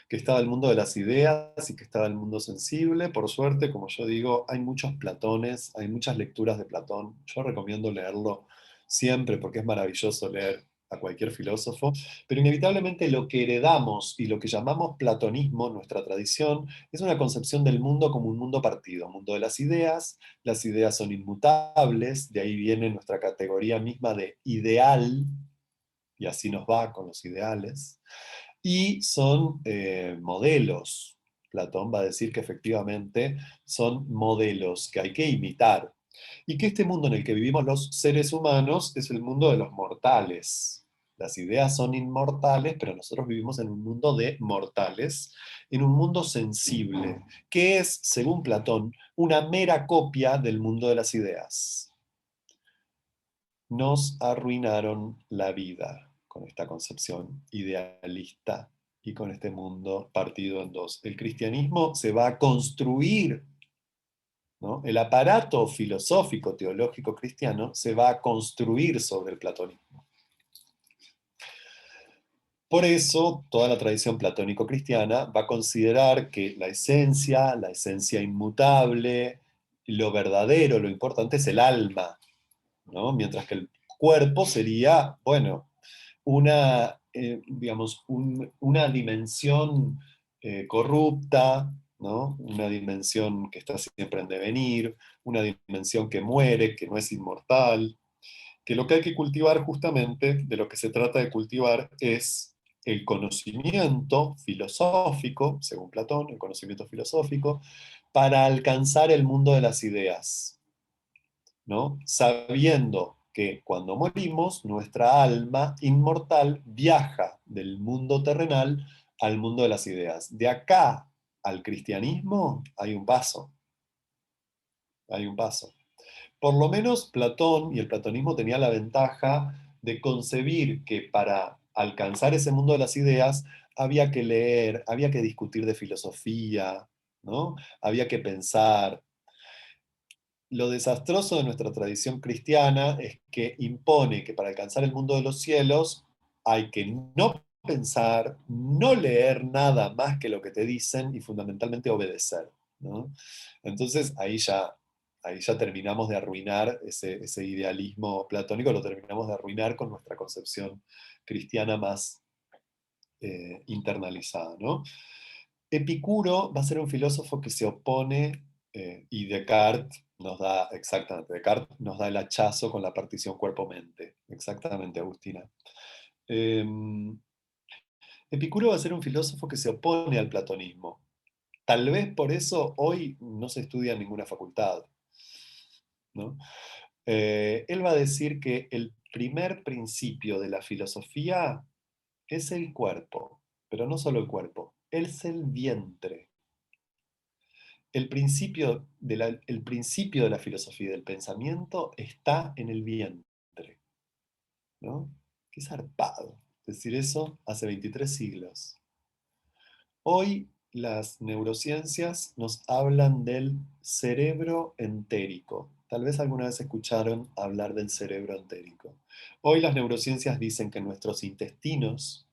que estaba el mundo de las ideas y que estaba el mundo sensible. Por suerte, como yo digo, hay muchos Platones, hay muchas lecturas de Platón. Yo recomiendo leerlo siempre porque es maravilloso leer a cualquier filósofo, pero inevitablemente lo que heredamos y lo que llamamos platonismo, nuestra tradición, es una concepción del mundo como un mundo partido, un mundo de las ideas son inmutables, de ahí viene nuestra categoría misma de ideal, y así nos va con los ideales, y son modelos. Platón va a decir que efectivamente son modelos que hay que imitar, y que este mundo en el que vivimos los seres humanos es el mundo de los mortales. Las ideas son inmortales, pero nosotros vivimos en un mundo de mortales, en un mundo sensible, que es, según Platón, una mera copia del mundo de las ideas. Nos arruinaron la vida con esta concepción idealista y con este mundo partido en dos. El cristianismo se va a construir, ¿no? El aparato filosófico, teológico cristiano se va a construir sobre el platonismo. Por eso, toda la tradición platónico-cristiana va a considerar que la esencia inmutable, lo verdadero, lo importante es el alma, ¿no? Mientras que el cuerpo sería, bueno, una dimensión corrupta, ¿no? Una dimensión que está siempre en devenir, una dimensión que muere, que no es inmortal, que lo que hay que cultivar justamente, de lo que se trata de cultivar, es el conocimiento filosófico, según Platón, el conocimiento filosófico, para alcanzar el mundo de las ideas, ¿no? Sabiendo que cuando morimos, nuestra alma inmortal viaja del mundo terrenal al mundo de las ideas. De acá al cristianismo hay un paso. Hay un paso. Por lo menos Platón y el platonismo tenía la ventaja de concebir que para alcanzar ese mundo de las ideas había que leer, había que discutir de filosofía, ¿no? Había que pensar. Lo desastroso de nuestra tradición cristiana es que impone que para alcanzar el mundo de los cielos hay que no pensar, no leer nada más que lo que te dicen y fundamentalmente obedecer, ¿no? Entonces ahí ya terminamos de arruinar ese idealismo platónico, lo terminamos de arruinar con nuestra concepción cristiana más internalizada, ¿no? Epicuro va a ser un filósofo que se opone, y Descartes nos da, exactamente, Descartes nos da el hachazo con la partición cuerpo-mente. Exactamente, Agustina. Epicuro va a ser un filósofo que se opone al platonismo. Tal vez por eso hoy no se estudia en ninguna facultad, ¿no? Él va a decir que el primer principio de la filosofía es el cuerpo, pero no solo el cuerpo, es el vientre. El principio de la filosofía y del pensamiento está en el vientre, ¿no? Qué zarpado decir eso hace 23 siglos. Hoy las neurociencias nos hablan del cerebro entérico. Tal vez alguna vez escucharon hablar del cerebro entérico. Hoy las neurociencias dicen que nuestros intestinos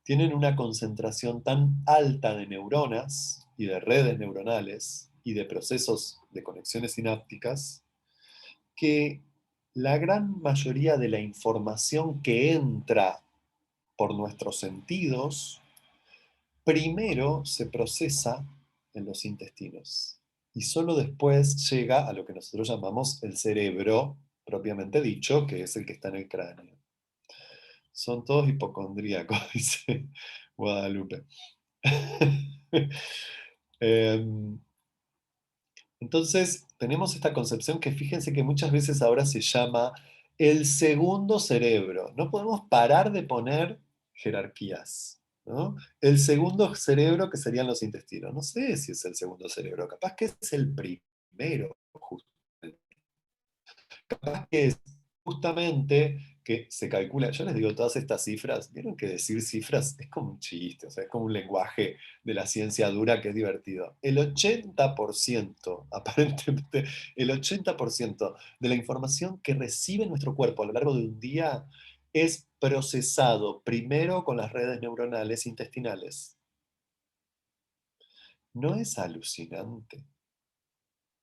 tienen una concentración tan alta de neuronas y de redes neuronales y de procesos de conexiones sinápticas que la gran mayoría de la información que entra por nuestros sentidos primero se procesa en los intestinos y solo después llega a lo que nosotros llamamos el cerebro propiamente dicho, que es el que está en el cráneo. Son todos hipocondríacos, dice Guadalupe. Entonces, tenemos esta concepción que fíjense que muchas veces ahora se llama el segundo cerebro. No podemos parar de poner jerarquías, ¿no? El segundo cerebro que serían los intestinos. No sé si es el segundo cerebro, capaz que es el primero, justamente. Capaz que es justamente que se calcula, yo les digo todas estas cifras, vieron que decir cifras es como un chiste, o sea, es como un lenguaje de la ciencia dura que es divertido. El 80%, aparentemente, el 80% de la información que recibe nuestro cuerpo a lo largo de un día es procesado primero con las redes neuronales intestinales. ¿No es alucinante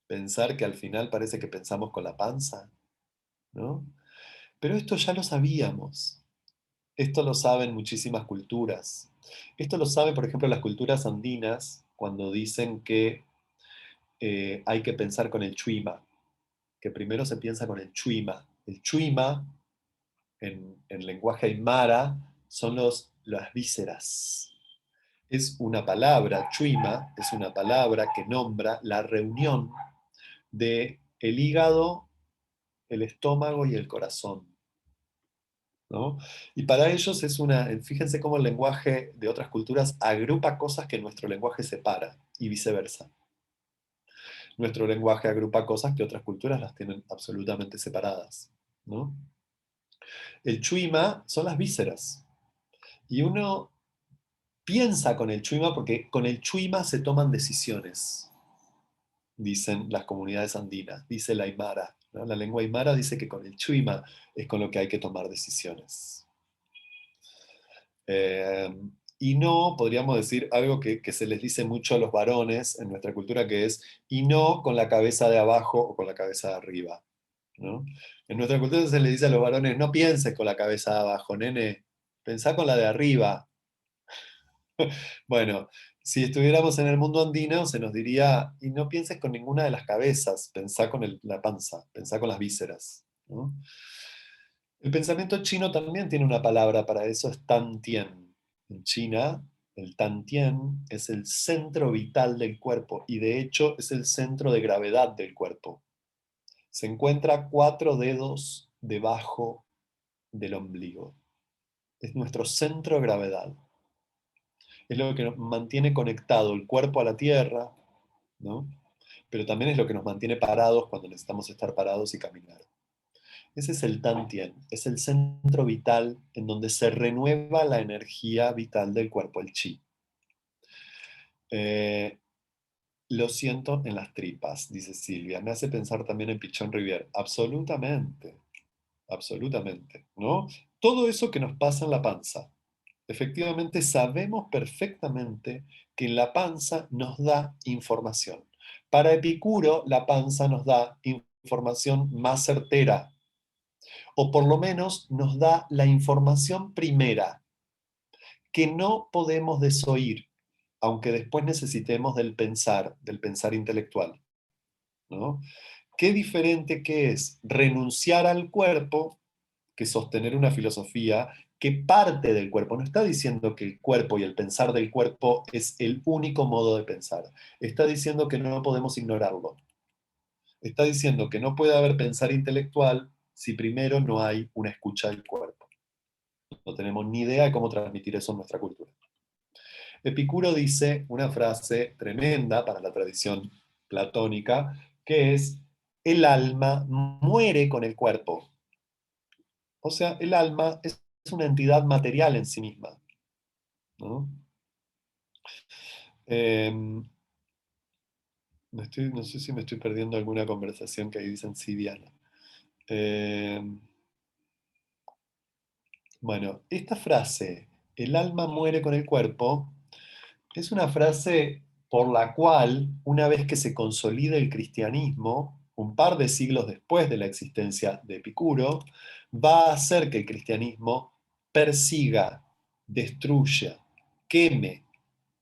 pensar que al final parece que pensamos con la panza? ¿No? Pero esto ya lo sabíamos. Esto lo saben muchísimas culturas. Esto lo saben, por ejemplo, las culturas andinas cuando dicen que hay que pensar con el chuima, que primero se piensa con el chuima. El chuima, en lenguaje aymara, son las vísceras. Es una palabra, chuima, es una palabra que nombra la reunión de el hígado, el estómago y el corazón, ¿no? Y para ellos fíjense cómo el lenguaje de otras culturas agrupa cosas que nuestro lenguaje separa, y viceversa. Nuestro lenguaje agrupa cosas que otras culturas las tienen absolutamente separadas, ¿no? El chuima son las vísceras, y uno piensa con el chuima porque con el chuima se toman decisiones, dicen las comunidades andinas, dice la aymara, ¿no? La lengua aymara dice que con el chuima es con lo que hay que tomar decisiones. Y no, podríamos decir algo que se les dice mucho a los varones en nuestra cultura, que es, y no con la cabeza de abajo o con la cabeza de arriba, ¿no? En nuestra cultura se les dice a los varones, no pienses con la cabeza de abajo, nene, pensá con la de arriba. Bueno, si estuviéramos en el mundo andino, se nos diría, y no pienses con ninguna de las cabezas, pensá con la panza, pensá con las vísceras, ¿no? El pensamiento chino también tiene una palabra para eso, es tantien. En China, el tantien es el centro vital del cuerpo y de hecho es el centro de gravedad del cuerpo. Se encuentra 4 dedos debajo del ombligo. Es nuestro centro de gravedad. Es lo que nos mantiene conectado el cuerpo a la tierra, ¿no? Pero también es lo que nos mantiene parados cuando necesitamos estar parados y caminar. Ese es el Tantien, es el centro vital en donde se renueva la energía vital del cuerpo, el chi. Lo siento en las tripas, dice Silvia. Me hace pensar también en Pichón Rivière. Absolutamente, absolutamente, ¿no? Todo eso que nos pasa en la panza. Efectivamente, sabemos perfectamente que en la panza nos da información. Para Epicuro, la panza nos da información más certera, o por lo menos nos da la información primera, que no podemos desoír, aunque después necesitemos del pensar intelectual, ¿no? Qué diferente que es renunciar al cuerpo que sostener una filosofía que parte del cuerpo. No está diciendo que el cuerpo y el pensar del cuerpo es el único modo de pensar. Está diciendo que no podemos ignorarlo. Está diciendo que no puede haber pensar intelectual si primero no hay una escucha del cuerpo. No tenemos ni idea de cómo transmitir eso en nuestra cultura. Epicuro dice una frase tremenda para la tradición platónica, que es: el alma muere con el cuerpo. O sea, el alma es una entidad material en sí misma, ¿no? No sé si me estoy perdiendo alguna conversación que ahí dicen Sidiana. Bueno, esta frase, el alma muere con el cuerpo, es una frase por la cual, una vez que se consolida el cristianismo, un par de siglos después de la existencia de Epicuro, va a hacer que el cristianismo persiga, destruya, queme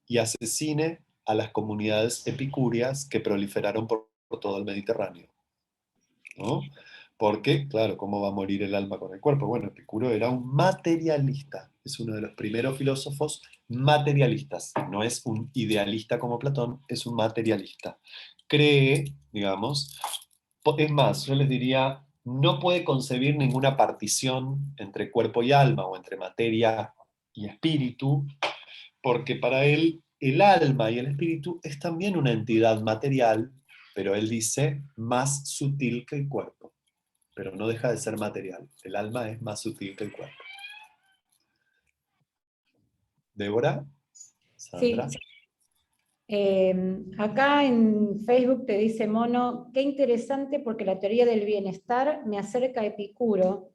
y asesine a las comunidades epicúreas que proliferaron por todo el Mediterráneo, ¿no? Porque, claro, ¿cómo va a morir el alma con el cuerpo? Bueno, Epicuro era un materialista, es uno de los primeros filósofos materialistas, no es un idealista como Platón, es un materialista. Cree, digamos, es más, yo les diría, no puede concebir ninguna partición entre cuerpo y alma o entre materia y espíritu, porque para él el alma y el espíritu es también una entidad material, pero él dice más sutil que el cuerpo, pero no deja de ser material. El alma es más sutil que el cuerpo. Débora, Sandra. Sí. Acá en Facebook te dice Mono, qué interesante porque la teoría del bienestar me acerca a Epicuro,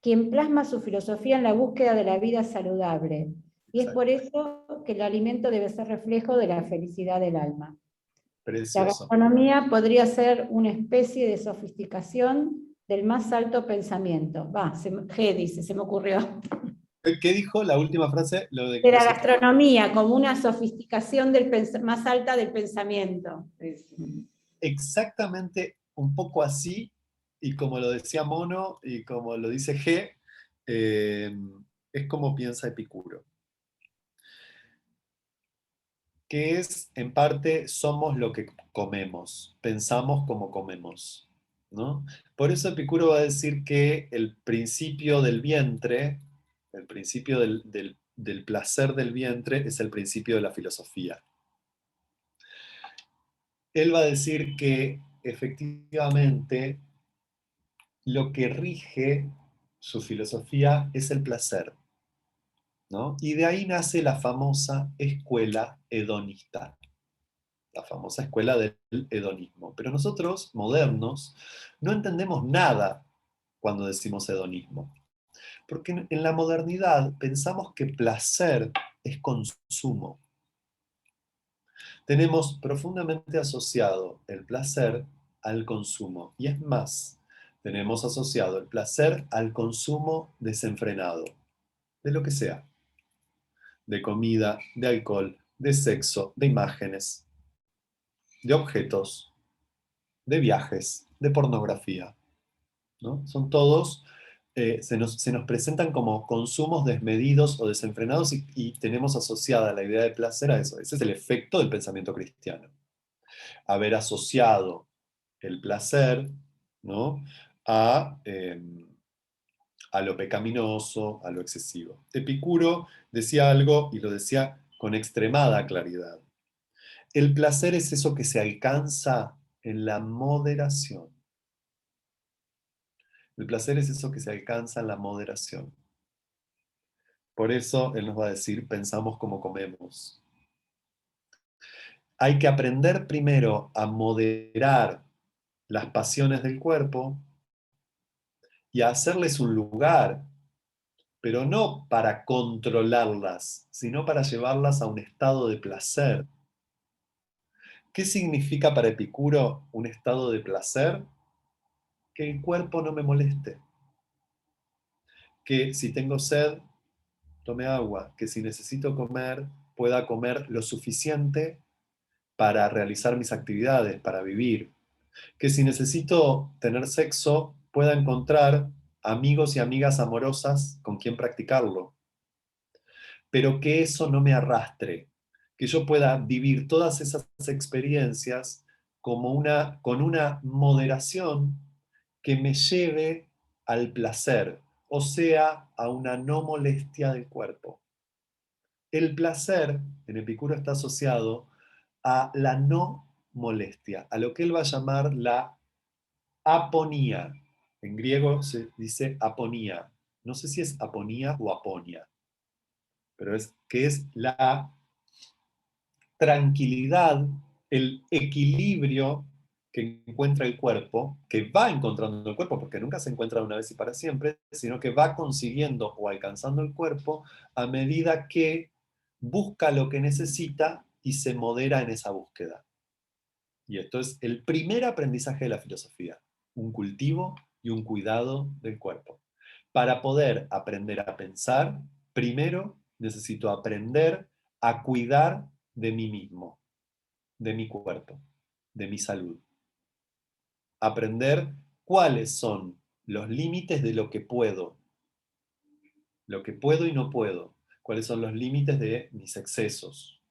quien plasma su filosofía en la búsqueda de la vida saludable. Y es por eso que el alimento debe ser reflejo de la felicidad del alma. La Precioso. gastronomía podría ser una especie de sofisticación del más alto pensamiento. G dice, se me ocurrió. ¿Qué dijo la última frase? Lo de De la gastronomía, como una sofisticación más alta del pensamiento. exactamente un poco así, y como lo decía Mono, y como lo dice G, es como piensa Epicuro. Que es, en parte, somos lo que comemos, pensamos como comemos, ¿no? Por eso Epicuro va a decir que el principio del vientre, el principio del placer del vientre es el principio de la filosofía. Él va a decir que efectivamente lo que rige su filosofía es el placer, ¿no? Y de ahí nace la famosa escuela hedonista, la famosa escuela del hedonismo. Pero nosotros, modernos, no entendemos nada cuando decimos hedonismo. Porque en la modernidad pensamos que placer es consumo. Tenemos profundamente asociado el placer al consumo. Y es más, tenemos asociado el placer al consumo desenfrenado, de lo que sea. De comida, de alcohol, de sexo, de imágenes, de objetos, de viajes, de pornografía, ¿no? Son todos, se nos presentan como consumos desmedidos o desenfrenados y tenemos asociada la idea de placer a eso. Ese es el efecto del pensamiento cristiano. Haber asociado el placer, ¿no? a a lo pecaminoso, a lo excesivo. Epicuro decía algo y lo decía con extremada claridad. El placer es eso que se alcanza en la moderación. El placer es eso que se alcanza en la moderación. Por eso él nos va a decir, pensamos como comemos. Hay que aprender primero a moderar las pasiones del cuerpo y a hacerles un lugar, pero no para controlarlas, sino para llevarlas a un estado de placer. ¿Qué significa para Epicuro un estado de placer? Que el cuerpo no me moleste. Que si tengo sed, tome agua. Que si necesito comer, pueda comer lo suficiente para realizar mis actividades, para vivir. Que si necesito tener sexo, pueda encontrar amigos y amigas amorosas con quien practicarlo. Pero que eso no me arrastre, que yo pueda vivir todas esas experiencias con una moderación que me lleve al placer, o sea, a una no molestia del cuerpo. El placer en Epicuro está asociado a la no molestia, a lo que él va a llamar la aponía. En griego se dice aponía. No sé si es aponía o aponia, pero es que es la tranquilidad, el equilibrio que encuentra el cuerpo, que va encontrando el cuerpo, porque nunca se encuentra una vez y para siempre, sino que va consiguiendo o alcanzando el cuerpo a medida que busca lo que necesita y se modera en esa búsqueda. Y esto es el primer aprendizaje de la filosofía, un cultivo y un cuidado del cuerpo. Para poder aprender a pensar, primero necesito aprender a cuidar de mí mismo, de mi cuerpo, de mi salud. Aprender cuáles son los límites de lo que puedo y no puedo, cuáles son los límites de mis excesos,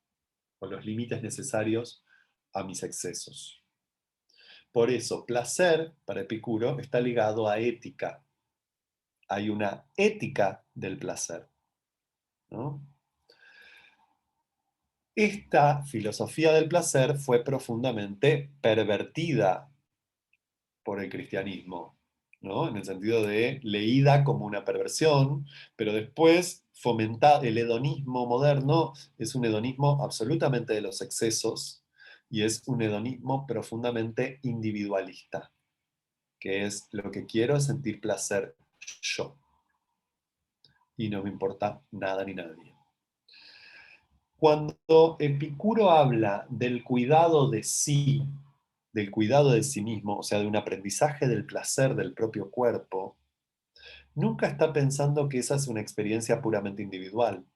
o los límites necesarios a mis excesos. Por eso, placer, para Epicuro, está ligado a ética. Hay una ética del placer, ¿no? Esta filosofía del placer fue profundamente pervertida por el cristianismo, ¿no? En el sentido de leída como una perversión, pero después fomentada. El hedonismo moderno es un hedonismo absolutamente de los excesos y es un hedonismo profundamente individualista, que es lo que quiero es sentir placer yo y no me importa nada ni nadie. Cuando Epicuro habla del cuidado de sí, del cuidado de sí mismo, o sea, de un aprendizaje del placer del propio cuerpo, nunca está pensando que esa es una experiencia puramente individual.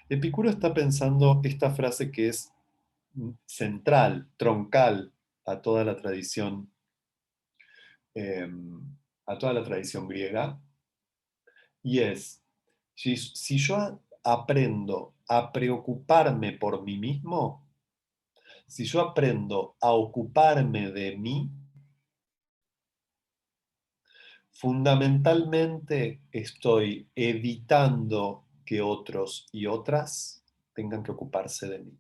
Epicuro está pensando esta frase que es central, troncal a toda la tradición, a toda la tradición griega, y es, si yo aprendo a preocuparme por mí mismo, si yo aprendo a ocuparme de mí, fundamentalmente estoy evitando que otros y otras tengan que ocuparse de mí.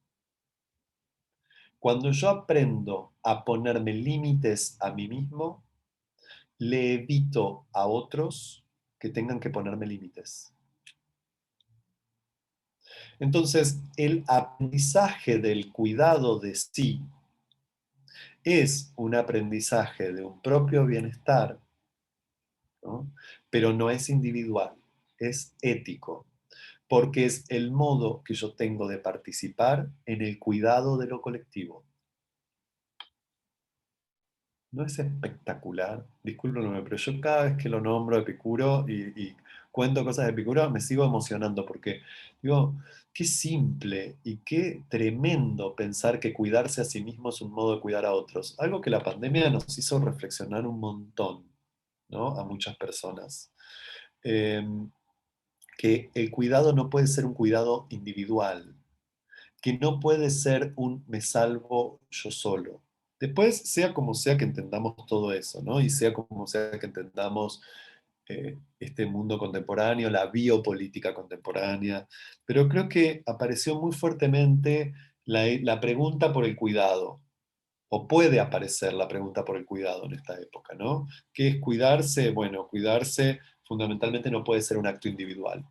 Cuando yo aprendo a ponerme límites a mí mismo, le evito a otros que tengan que ponerme límites. Entonces, el aprendizaje del cuidado de sí es un aprendizaje de un propio bienestar, ¿no? Pero no es individual, es ético, porque es el modo que yo tengo de participar en el cuidado de lo colectivo. ¿No es espectacular? Discúlpenme, pero yo cada vez que lo nombro a Epicuro y cuento cosas de Epicuro, me sigo emocionando porque digo, qué simple y qué tremendo pensar que cuidarse a sí mismo es un modo de cuidar a otros. Algo que la pandemia nos hizo reflexionar un montón, ¿no? A muchas personas. Que el cuidado no puede ser un cuidado individual, que no puede ser un me salvo yo solo. Después, sea como sea que entendamos todo eso, ¿no? Y sea como sea que entendamos este mundo contemporáneo, la biopolítica contemporánea, pero creo que apareció muy fuertemente la pregunta por el cuidado, o puede aparecer la pregunta por el cuidado en esta época, ¿no? ¿Qué es cuidarse? Bueno, cuidarse fundamentalmente no puede ser un acto individual.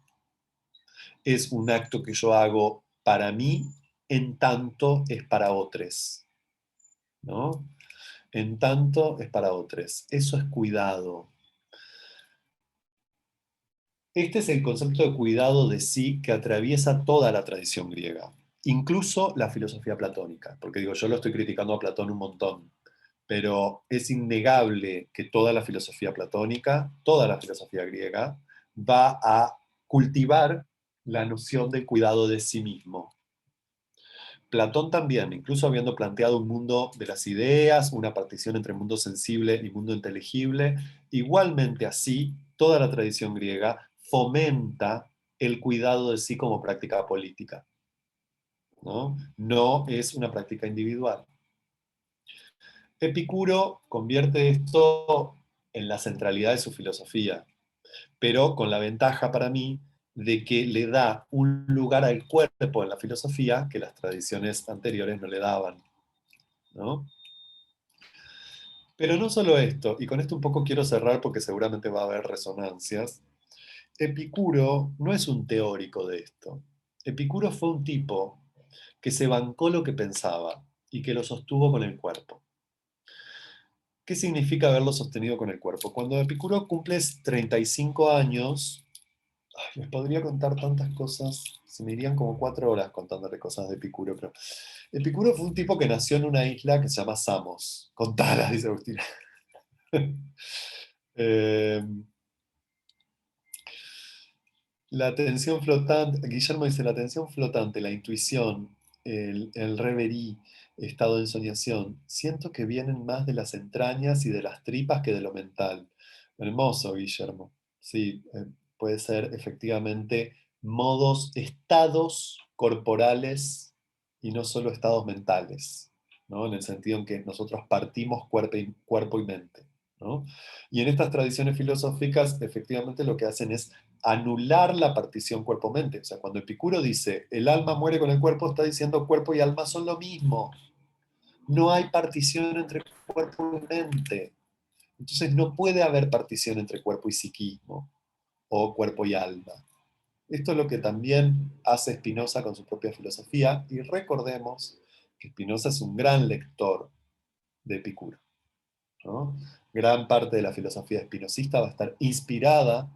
Es un acto que yo hago para mí en tanto es para otros, ¿no? En tanto es para otros. Eso es cuidado. Este es el concepto de cuidado de sí que atraviesa toda la tradición griega, incluso la filosofía platónica, porque digo, yo lo estoy criticando a Platón un montón, pero es innegable que toda la filosofía platónica, toda la filosofía griega, va a cultivar la noción del cuidado de sí mismo. Platón también, incluso habiendo planteado un mundo de las ideas, una partición entre mundo sensible y mundo inteligible, igualmente así, toda la tradición griega fomenta el cuidado de sí como práctica política, ¿no? No es una práctica individual. Epicuro convierte esto en la centralidad de su filosofía, pero con la ventaja para mí de que le da un lugar al cuerpo en la filosofía que las tradiciones anteriores no le daban, ¿no? Pero no solo esto, y con esto un poco quiero cerrar porque seguramente va a haber resonancias. Epicuro no es un teórico de esto. Epicuro fue un tipo que se bancó lo que pensaba y que lo sostuvo con el cuerpo. ¿Qué significa haberlo sostenido con el cuerpo? Cuando Epicuro cumples 35 años, ay, les podría contar tantas cosas, se me irían como 4 horas contándole cosas de Epicuro, pero Epicuro fue un tipo que nació en una isla que se llama Samos. Contalas, dice Agustina. Eh, la atención flotante, Guillermo dice, la atención flotante, la intuición, el reverie, estado de ensoñación, siento que vienen más de las entrañas y de las tripas que de lo mental. Hermoso, Guillermo. Sí, puede ser efectivamente modos, estados corporales y no solo estados mentales, ¿no? En el sentido en que nosotros partimos cuerpo y mente, ¿no? Y en estas tradiciones filosóficas, efectivamente lo que hacen es anular la partición cuerpo-mente. O sea, cuando Epicuro dice, el alma muere con el cuerpo, está diciendo cuerpo y alma son lo mismo. No hay partición entre cuerpo y mente. Entonces no puede haber partición entre cuerpo y psiquismo o cuerpo y alma. Esto es lo que también hace Spinoza con su propia filosofía, y recordemos que Spinoza es un gran lector de Epicuro, ¿no? Gran parte de la filosofía espinosista va a estar inspirada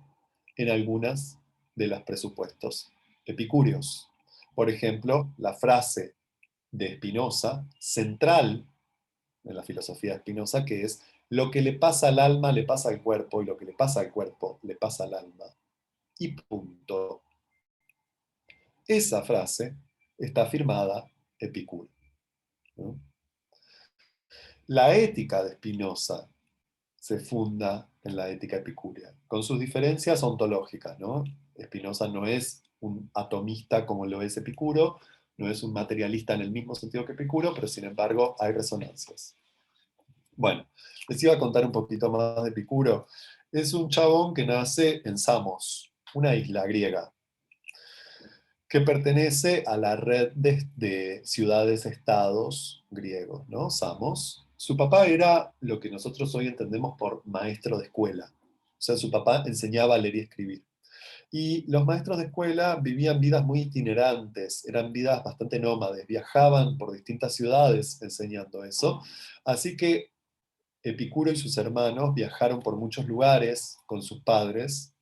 en algunas de los presupuestos epicúreos. Por ejemplo, la frase de Spinoza, central en la filosofía de Spinoza, que es lo que le pasa al alma le pasa al cuerpo y lo que le pasa al cuerpo le pasa al alma. Y punto. Esa frase está firmada Epicuro, ¿no? La ética de Spinoza se funda en la ética epicúrea, con sus diferencias ontológicas, ¿no? Spinoza no es un atomista como lo es Epicuro, no es un materialista en el mismo sentido que Epicuro, pero sin embargo hay resonancias. Bueno, les iba a contar un poquito más de Epicuro. Es un chabón que nace en Samos, una isla griega, que pertenece a la red de ciudades-estados griegos, ¿no? Samos. Su papá era lo que nosotros hoy entendemos por maestro de escuela. O sea, su papá enseñaba a leer y escribir. Y los maestros de escuela vivían vidas muy itinerantes, eran vidas bastante nómades, viajaban por distintas ciudades enseñando eso. Así que Epicuro y sus hermanos viajaron por muchos lugares con sus padres,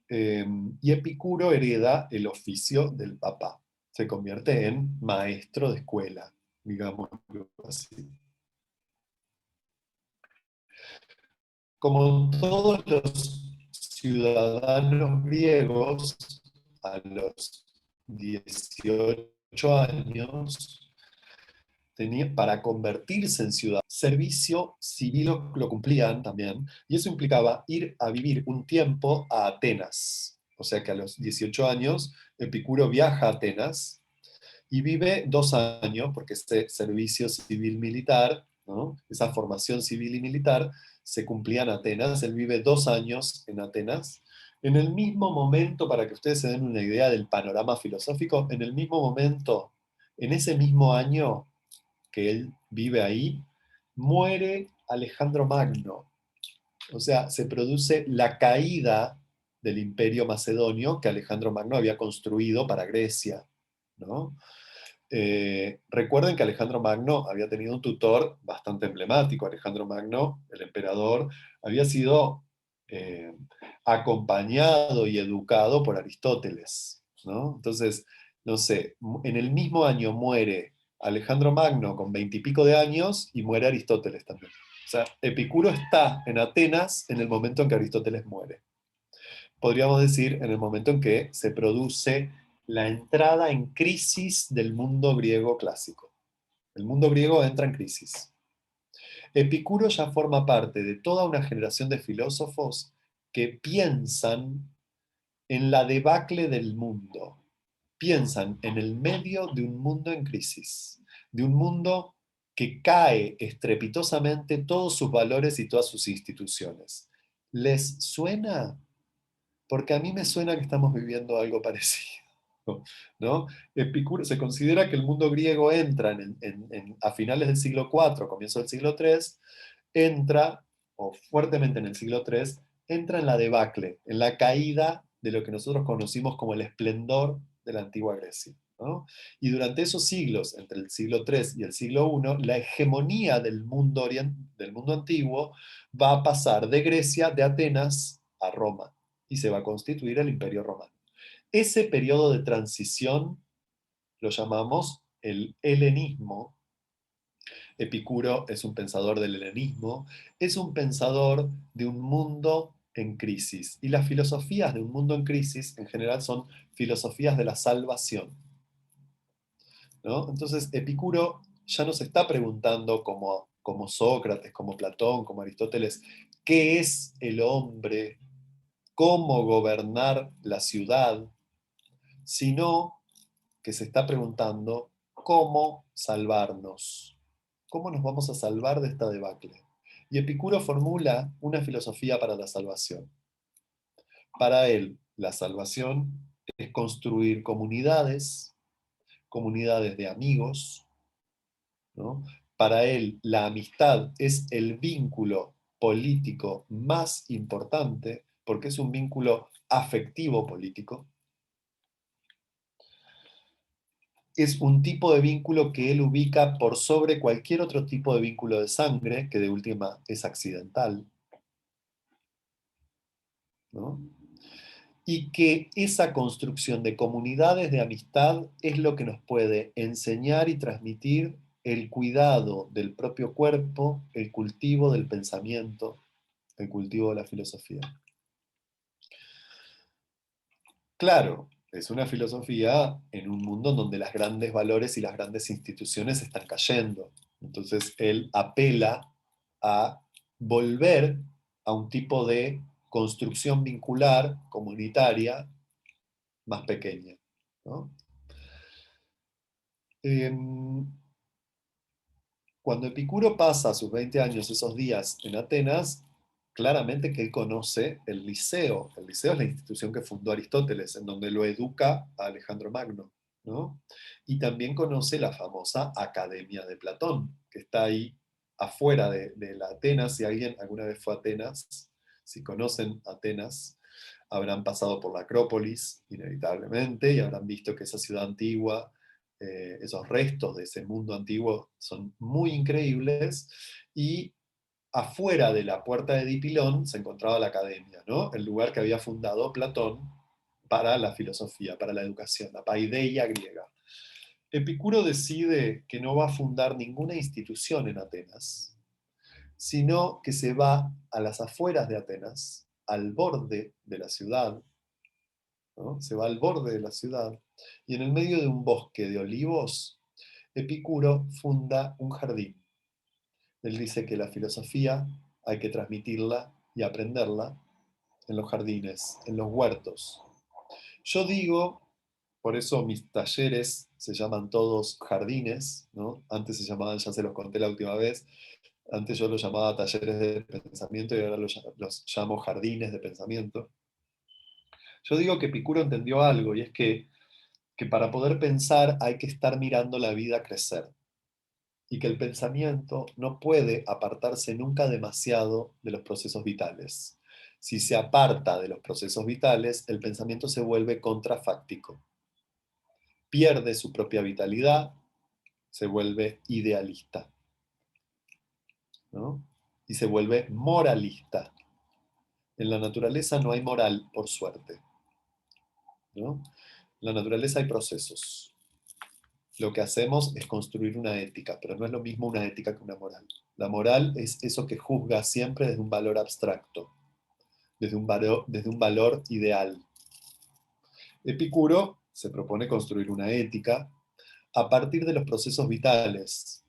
y Epicuro hereda el oficio del papá. Se convierte en maestro de escuela, digamos así. Como todos los ciudadanos griegos, a los 18 años, para convertirse en ciudadano, servicio civil lo cumplían también, y eso implicaba ir a vivir un tiempo a Atenas. O sea que a los 18 años, Epicuro viaja a Atenas y vive 2 años, porque ese servicio civil militar, ¿no? Esa formación civil y militar, se cumplía en Atenas. Él vive 2 años en Atenas. En el mismo momento, para que ustedes se den una idea del panorama filosófico, en el mismo momento, en ese mismo año que él vive ahí, muere Alejandro Magno. O sea, se produce la caída del imperio macedonio que Alejandro Magno había construido para Grecia, ¿no? Recuerden que Alejandro Magno había tenido un tutor bastante emblemático. Alejandro Magno, el emperador, había sido acompañado y educado por Aristóteles, ¿no? Entonces, no sé, en el mismo año muere Alejandro Magno con 20 y pico de años y muere Aristóteles también. O sea, Epicuro está en Atenas en el momento en que Aristóteles muere. Podríamos decir en el momento en que se produce la entrada en crisis del mundo griego clásico. El mundo griego entra en crisis. Epicuro ya forma parte de toda una generación de filósofos que piensan en la debacle del mundo. Piensan en el medio de un mundo en crisis, de un mundo que cae estrepitosamente todos sus valores y todas sus instituciones. ¿Les suena? Porque a mí me suena que estamos viviendo algo parecido, ¿no? Epicuro, se considera que el mundo griego entra a finales del siglo IV, comienzo del siglo III, entra, o fuertemente en el siglo III, entra en la debacle, en la caída de lo que nosotros conocimos como el esplendor de la antigua Grecia, ¿no? Y durante esos siglos, entre el siglo III y el siglo I, la hegemonía del mundo antiguo va a pasar de Grecia, de Atenas, a Roma, y se va a constituir el Imperio Romano. Ese periodo de transición lo llamamos el helenismo. Epicuro es un pensador del helenismo, es un pensador de un mundo en crisis. Y las filosofías de un mundo en crisis en general son filosofías de la salvación, ¿no? Entonces Epicuro ya nos está preguntando como Sócrates, como Platón, como Aristóteles, ¿qué es el hombre? ¿Cómo gobernar la ciudad? Sino que se está preguntando cómo salvarnos, cómo nos vamos a salvar de esta debacle. Y Epicuro formula una filosofía para la salvación. Para él, la salvación es construir comunidades, comunidades de amigos, ¿no? Para él, la amistad es el vínculo político más importante porque es un vínculo afectivo político. Es un tipo de vínculo que él ubica por sobre cualquier otro tipo de vínculo de sangre, que de última es accidental, ¿no? Y que esa construcción de comunidades de amistad es lo que nos puede enseñar y transmitir el cuidado del propio cuerpo, el cultivo del pensamiento, el cultivo de la filosofía. Claro, es una filosofía en un mundo en donde los grandes valores y las grandes instituciones están cayendo. Entonces él apela a volver a un tipo de construcción vincular, comunitaria, más pequeña, ¿no? Cuando Epicuro pasa sus 20 años, esos días en Atenas, claramente que él conoce el Liceo. El Liceo es la institución que fundó Aristóteles, en donde lo educa a Alejandro Magno, ¿no? Y también conoce la famosa Academia de Platón, que está ahí afuera de la Atenas. Si alguien alguna vez fue a Atenas, si conocen Atenas, habrán pasado por la Acrópolis, inevitablemente, y habrán visto que esa ciudad antigua, esos restos de ese mundo antiguo son muy increíbles, y afuera de la puerta de Dipilón se encontraba la academia, ¿no? El lugar que había fundado Platón para la filosofía, para la educación, la paideia griega. Epicuro decide que no va a fundar ninguna institución en Atenas, sino que se va a las afueras de Atenas, al borde de la ciudad, ¿no? Se va al borde de la ciudad, y en el medio de un bosque de olivos, Epicuro funda un jardín. Él dice que la filosofía hay que transmitirla y aprenderla en los jardines, en los huertos. Yo digo, por eso mis talleres se llaman todos jardines, ¿no? Antes se llamaban, ya se los conté la última vez, Antes yo los llamaba talleres de pensamiento y ahora los llamo jardines de pensamiento. Yo digo que Epicuro entendió algo, y es que para poder pensar hay que estar mirando la vida crecer, y que el pensamiento no puede apartarse nunca demasiado de los procesos vitales. Si se aparta de los procesos vitales, el pensamiento se vuelve contrafáctico, pierde su propia vitalidad, se vuelve idealista, ¿no? Y se vuelve moralista. En la naturaleza no hay moral, por suerte, ¿no? En la naturaleza hay procesos. Lo que hacemos es construir una ética, pero no es lo mismo una ética que una moral. La moral es eso que juzga siempre desde un valor abstracto, desde un valor ideal. Epicuro se propone construir una ética a partir de los procesos vitales.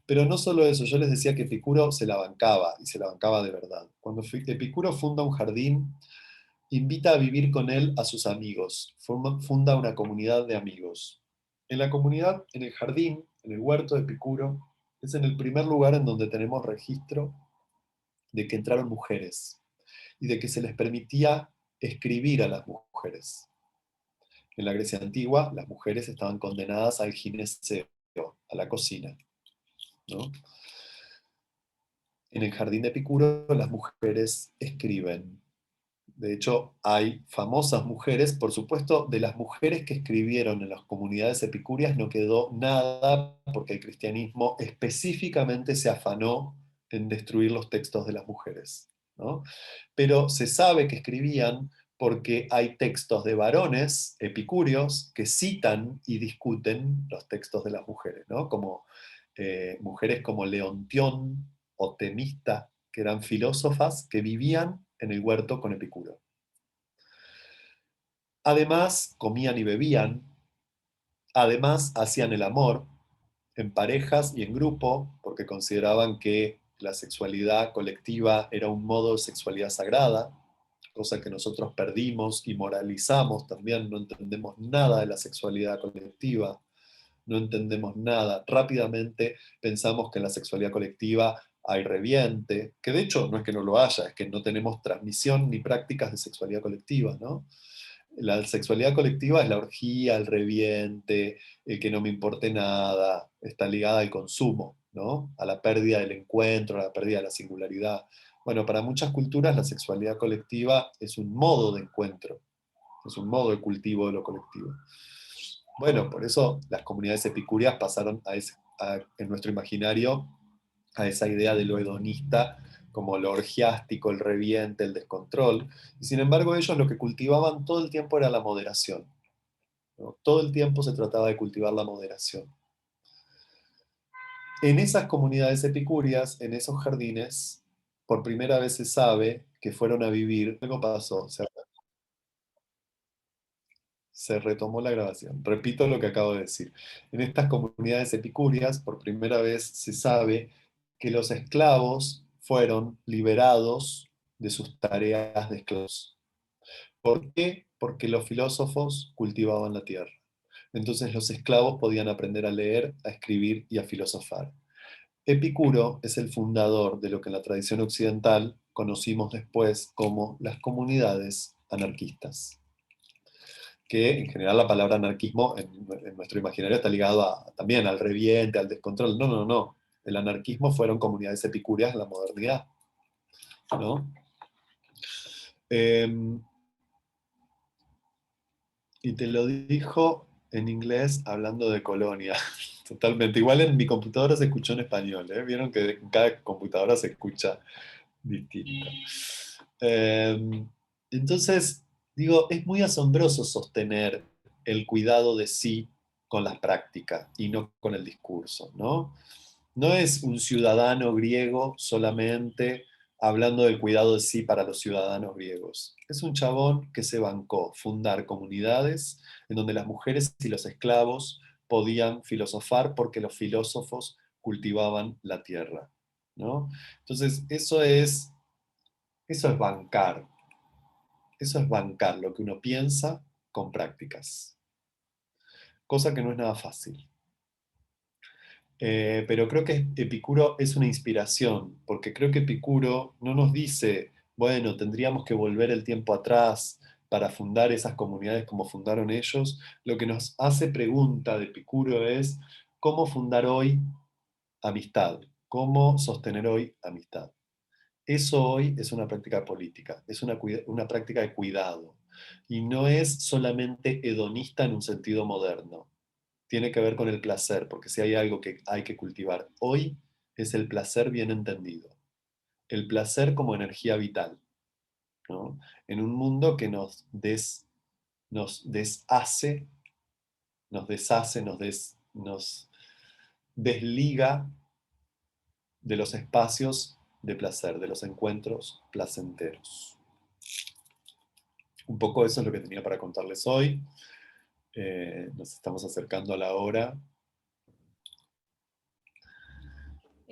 Pero no solo eso, yo les decía que Epicuro se la bancaba, y se la bancaba de verdad. Cuando Epicuro funda un jardín, invita a vivir con él a sus amigos, funda una comunidad de amigos. En la comunidad, en el jardín, en el huerto de Epicuro, es en el primer lugar en donde tenemos registro de que entraron mujeres y de que se les permitía escribir a las mujeres. En la Grecia antigua, las mujeres estaban condenadas al gineceo, a la cocina, ¿no? En el jardín de Epicuro, las mujeres escriben. De hecho, hay famosas mujeres, por supuesto, de las mujeres que escribieron en las comunidades epicúreas no quedó nada, porque el cristianismo específicamente se afanó en destruir los textos de las mujeres, ¿no? Pero se sabe que escribían porque hay textos de varones epicúreos que citan y discuten los textos de las mujeres, ¿no? Como mujeres como Leontión o Temista, que eran filósofas que vivían en el huerto con Epicuro. Además, comían y bebían, además hacían el amor en parejas y en grupo, porque consideraban que la sexualidad colectiva era un modo de sexualidad sagrada, cosa que nosotros perdimos y moralizamos también, no entendemos nada de la sexualidad colectiva, no entendemos nada. Rápidamente pensamos que en la sexualidad colectiva hay reviente, que de hecho no es que no lo haya, es que no tenemos transmisión ni prácticas de sexualidad colectiva, ¿no? La sexualidad colectiva es la orgía, el reviente, el que no me importe nada, está ligada al consumo, ¿no? A la pérdida del encuentro, a la pérdida de la singularidad. Bueno, para muchas culturas la sexualidad colectiva es un modo de encuentro, es un modo de cultivo de lo colectivo. Bueno, por eso las comunidades epicúreas pasaron en nuestro imaginario a esa idea de lo hedonista como lo orgiástico, el reviente, el descontrol. Y sin embargo ellos lo que cultivaban todo el tiempo era la moderación, ¿no? Todo el tiempo se trataba de cultivar la moderación. En esas comunidades epicúreas, en esos jardines, por primera vez se sabe que fueron a vivir, algo pasó, se retomó la grabación. Repito lo que acabo de decir. En estas comunidades epicúreas, por primera vez se sabe que los esclavos fueron liberados de sus tareas de esclavos. ¿Por qué? Porque los filósofos cultivaban la tierra. Entonces los esclavos podían aprender a leer, a escribir y a filosofar. Epicuro es el fundador de lo que en la tradición occidental conocimos después como las comunidades anarquistas, que en general la palabra anarquismo en nuestro imaginario está ligado también al reviente, al descontrol. No, no, no. El anarquismo fueron comunidades epicúreas en la modernidad, ¿no? Y te lo dijo en inglés hablando de colonia. Totalmente. Igual en mi computadora se escuchó en español, ¿eh? Vieron que en cada computadora se escucha distinto. Entonces, digo, es muy asombroso sostener el cuidado de sí con las prácticas y no con el discurso, ¿no? No es un ciudadano griego solamente hablando del cuidado de sí para los ciudadanos griegos. Es un chabón que se bancó fundar comunidades en donde las mujeres y los esclavos podían filosofar porque los filósofos cultivaban la tierra, ¿no? Entonces, eso es bancar. Eso es bancar lo que uno piensa con prácticas. Cosa que no es nada fácil. Pero creo que Epicuro es una inspiración, porque creo que Epicuro no nos dice, bueno, tendríamos que volver el tiempo atrás para fundar esas comunidades como fundaron ellos. Lo que nos hace pregunta de Epicuro es, ¿cómo fundar hoy amistad? ¿Cómo sostener hoy amistad? Eso hoy es una práctica política, es una práctica de cuidado, y no es solamente hedonista en un sentido moderno. Tiene que ver con el placer, porque si hay algo que hay que cultivar hoy, es el placer bien entendido. El placer como energía vital, ¿no? En un mundo que nos deshace, nos desliga de los espacios de placer, de los encuentros placenteros. Un poco eso es lo que tenía para contarles hoy. Nos estamos acercando a la hora,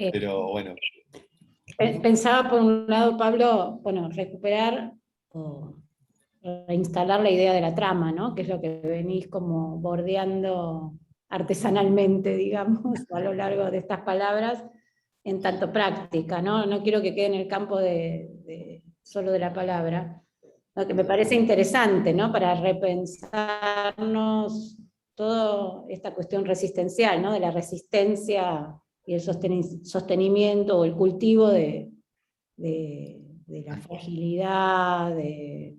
Eh, pero bueno, Pensaba por un lado, Pablo, bueno, recuperar o reinstalar la idea de la trama, ¿no? Que es lo que venís como bordeando artesanalmente, digamos, a lo largo de estas palabras, en tanto práctica, ¿no? No quiero que quede en el campo solo de la palabra, lo que me parece interesante, ¿no? Para repensarnos toda esta cuestión resistencial, ¿no? De la resistencia y el sostenimiento o el cultivo de la fragilidad, de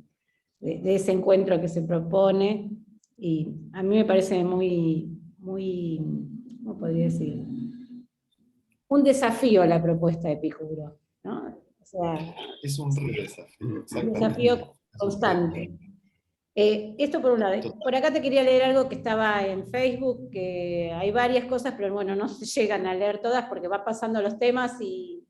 ese encuentro que se propone, y a mí me parece muy, ¿cómo podría decir? Un desafío a la propuesta de Epicuro, ¿no? O sea, es un desafío, un exactamente. desafío Es un constante. Esto por un lado. Por acá te quería leer algo que estaba en Facebook, que hay varias cosas, pero bueno, no se llegan a leer todas porque va pasando los temas y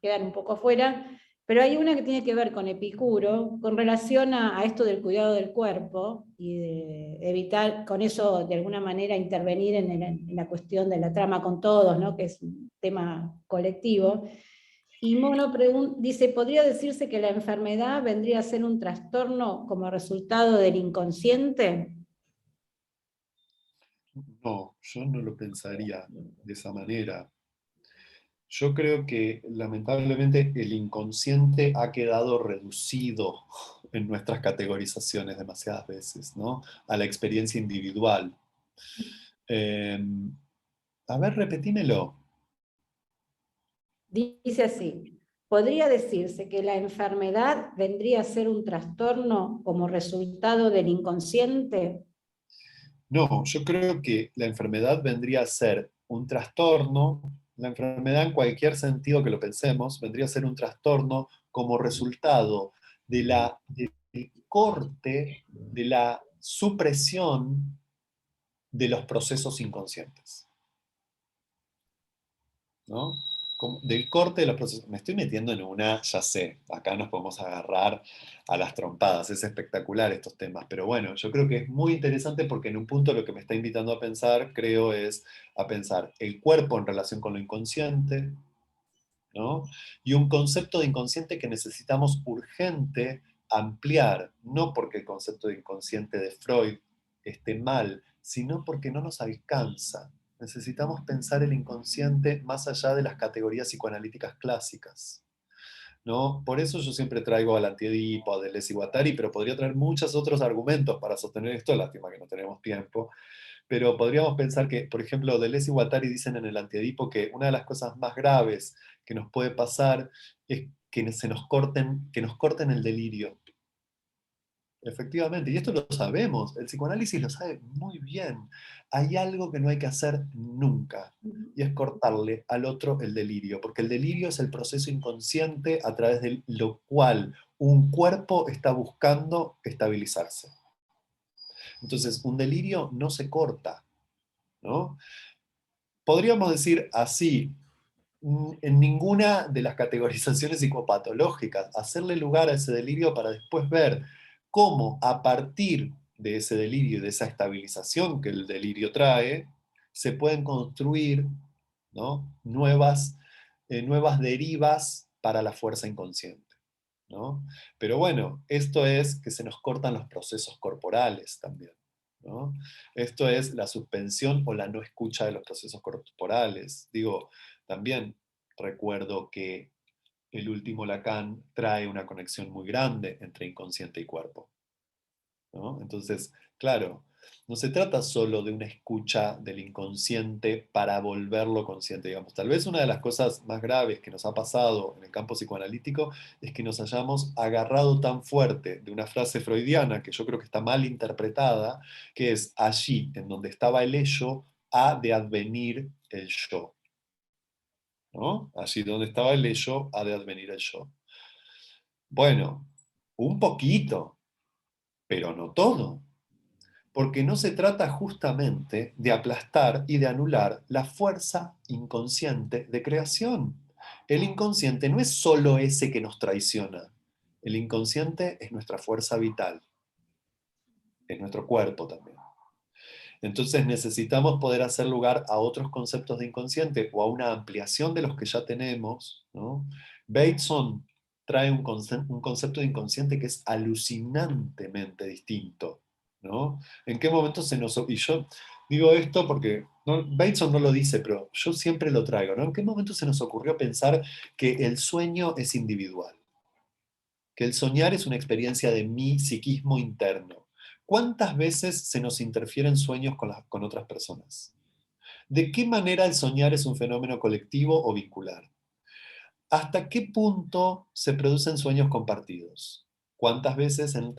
quedan un poco afuera. Pero hay una que tiene que ver con Epicuro, con relación a esto del cuidado del cuerpo y de evitar con eso de alguna manera intervenir en la cuestión de la trama con todos, ¿no? Que es un tema colectivo. Y Mono dice, ¿podría decirse que la enfermedad vendría a ser un trastorno como resultado del inconsciente? No, yo no lo pensaría de esa manera. Yo creo que lamentablemente el inconsciente ha quedado reducido en nuestras categorizaciones demasiadas veces, ¿no? A la experiencia individual. Eh, a ver, repetímelo. Dice así, ¿podría decirse que la enfermedad vendría a ser un trastorno como resultado del inconsciente? No, yo creo que la enfermedad vendría a ser un trastorno, la enfermedad en cualquier sentido que lo pensemos, vendría a ser un trastorno como resultado del corte, de la supresión de los procesos inconscientes, ¿no? Del corte de los procesos. Me estoy metiendo en una, ya sé, acá nos podemos agarrar a las trompadas, es espectacular estos temas, pero bueno, yo creo que es muy interesante porque en un punto lo que me está invitando a pensar, creo, es a pensar el cuerpo en relación con lo inconsciente, ¿no? Y un concepto de inconsciente que necesitamos urgente ampliar, no porque el concepto de inconsciente de Freud esté mal, sino porque no nos alcanza. Necesitamos pensar el inconsciente más allá de las categorías psicoanalíticas clásicas, ¿no? Por eso yo siempre traigo al Antiedipo, a Deleuze y Guattari, pero podría traer muchos otros argumentos para sostener esto, lástima que no tenemos tiempo, pero podríamos pensar que, por ejemplo, Deleuze y Guattari dicen en el Antiedipo que una de las cosas más graves que nos puede pasar es que nos corten el delirio. Efectivamente, y esto lo sabemos, el psicoanálisis lo sabe muy bien. Hay algo que no hay que hacer nunca, y es cortarle al otro el delirio, porque el delirio es el proceso inconsciente a través de lo cual un cuerpo está buscando estabilizarse. Entonces, un delirio no se corta, ¿no? Podríamos decir así, en ninguna de las categorizaciones psicopatológicas, hacerle lugar a ese delirio para después ver cómo a partir de ese delirio y de esa estabilización que el delirio trae, se pueden construir, ¿no? nuevas derivas para la fuerza inconsciente, ¿no? Pero bueno, esto es que se nos cortan los procesos corporales también, ¿no? Esto es la suspensión o la no escucha de los procesos corporales. Digo, también recuerdo que el último Lacan trae una conexión muy grande entre inconsciente y cuerpo, ¿no? Entonces, claro, no se trata solo de una escucha del inconsciente para volverlo consciente, digamos. Tal vez una de las cosas más graves que nos ha pasado en el campo psicoanalítico es que nos hayamos agarrado tan fuerte de una frase freudiana que yo creo que está mal interpretada, que es allí en donde estaba el ello, ha de advenir el yo, ¿no? Allí donde estaba el ello, ha de advenir el yo. Bueno, un poquito, pero no todo. Porque no se trata justamente de aplastar y de anular la fuerza inconsciente de creación. El inconsciente no es solo ese que nos traiciona. El inconsciente es nuestra fuerza vital, es nuestro cuerpo también. Entonces necesitamos poder hacer lugar a otros conceptos de inconsciente o a una ampliación de los que ya tenemos, ¿no? Bateson trae un concepto de inconsciente que es alucinantemente distinto, ¿no? ¿En qué momento se nos... Y yo digo esto porque Bateson no lo dice, pero yo siempre lo traigo, ¿no? ¿En qué momento se nos ocurrió pensar que el sueño es individual? Que el soñar es una experiencia de mi psiquismo interno. ¿Cuántas veces se nos interfieren sueños con otras personas? ¿De qué manera el soñar es un fenómeno colectivo o vincular? ¿Hasta qué punto se producen sueños compartidos? ¿Cuántas veces en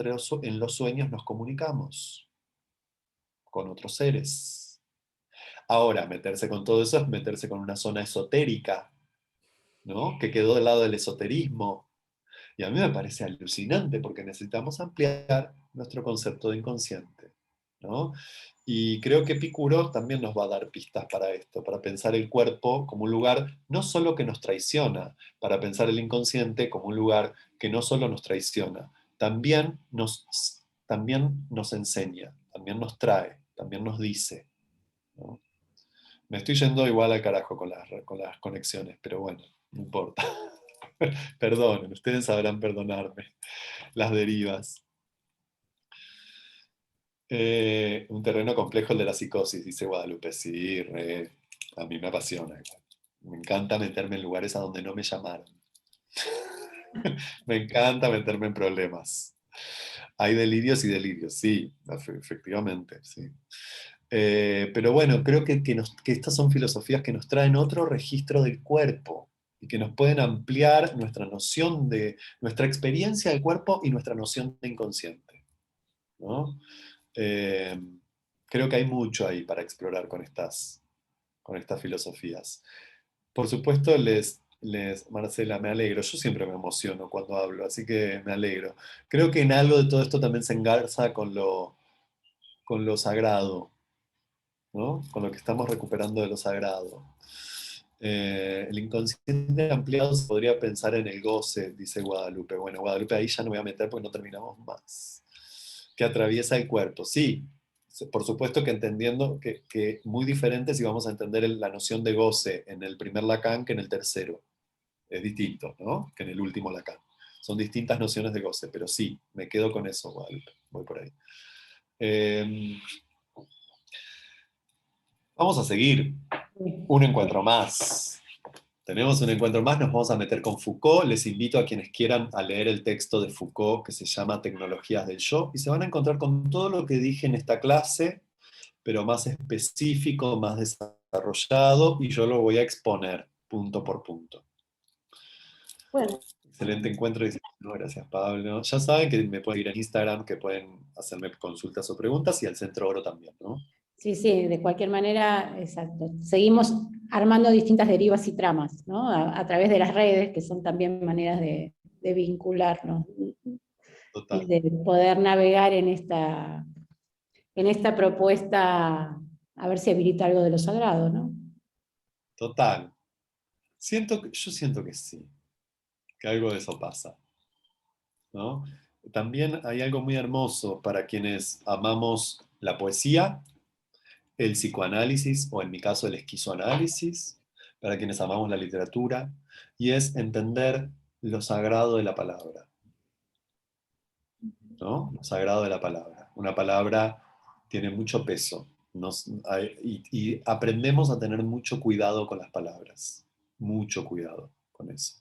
los sueños nos comunicamos con otros seres? Ahora, meterse con todo eso es meterse con una zona esotérica, ¿no? Que quedó del lado del esoterismo. Y a mí me parece alucinante porque necesitamos ampliar nuestro concepto de inconsciente, ¿no? Y creo que Epicuro también nos va a dar pistas para esto, para pensar el cuerpo como un lugar no solo que nos traiciona, para pensar el inconsciente como un lugar que no solo nos traiciona, también nos enseña, también nos trae, también nos dice, ¿no? Me estoy yendo igual al carajo con las conexiones, pero bueno, no importa. Perdonen, ustedes sabrán perdonarme las derivas. Un terreno complejo el de la psicosis, dice Guadalupe. Sí, a mí me apasiona. Me encanta meterme en lugares a donde no me llamaron. Me encanta meterme en problemas. Hay delirios y delirios, sí, efectivamente, sí. Pero bueno, creo que estas son filosofías que nos traen otro registro del cuerpo y que nos pueden ampliar nuestra noción de, nuestra experiencia del cuerpo y nuestra noción de inconsciente, ¿no? Eh, Creo que hay mucho ahí para explorar con estas filosofías. Por supuesto, Marcela, me alegro. Yo siempre me emociono cuando hablo, así que me alegro. Creo que en algo de todo esto también se engarza con lo sagrado, ¿no? Con lo que estamos recuperando de lo sagrado. El inconsciente ampliado se podría pensar en el goce, dice Guadalupe. Bueno, Guadalupe, ahí ya no me voy a meter porque no terminamos más. Que atraviesa el cuerpo. Sí, por supuesto que entendiendo que muy diferente si vamos a entender la noción de goce en el primer Lacan que en el tercero. Es distinto, ¿no? Que en el último Lacan. Son distintas nociones de goce, pero sí, me quedo con eso, Guadalupe. Voy por ahí. Vamos a seguir. Un encuentro más. Tenemos un encuentro más, nos vamos a meter con Foucault. Les invito a quienes quieran a leer el texto de Foucault que se llama Tecnologías del Yo y se van a encontrar con todo lo que dije en esta clase, pero más específico, más desarrollado, y yo lo voy a exponer punto por punto. Bueno. Excelente encuentro, dice, no, gracias Pablo. Ya saben que me pueden ir en Instagram, que pueden hacerme consultas o preguntas, y al Centro Oro también, ¿no? Sí, sí, de cualquier manera, exacto. Seguimos armando distintas derivas y tramas, ¿no? A través de las redes, que son también maneras de vincularnos Total. y de poder navegar en esta propuesta, a ver si habilita algo de lo sagrado, ¿no? Total. Yo siento que sí, que algo de eso pasa, ¿no? También hay algo muy hermoso para quienes amamos la poesía, el psicoanálisis, o en mi caso el esquizoanálisis, para quienes amamos la literatura, y es entender lo sagrado de la palabra, ¿no? Lo sagrado de la palabra. Una palabra tiene mucho peso. Y aprendemos a tener mucho cuidado con las palabras, mucho cuidado con eso.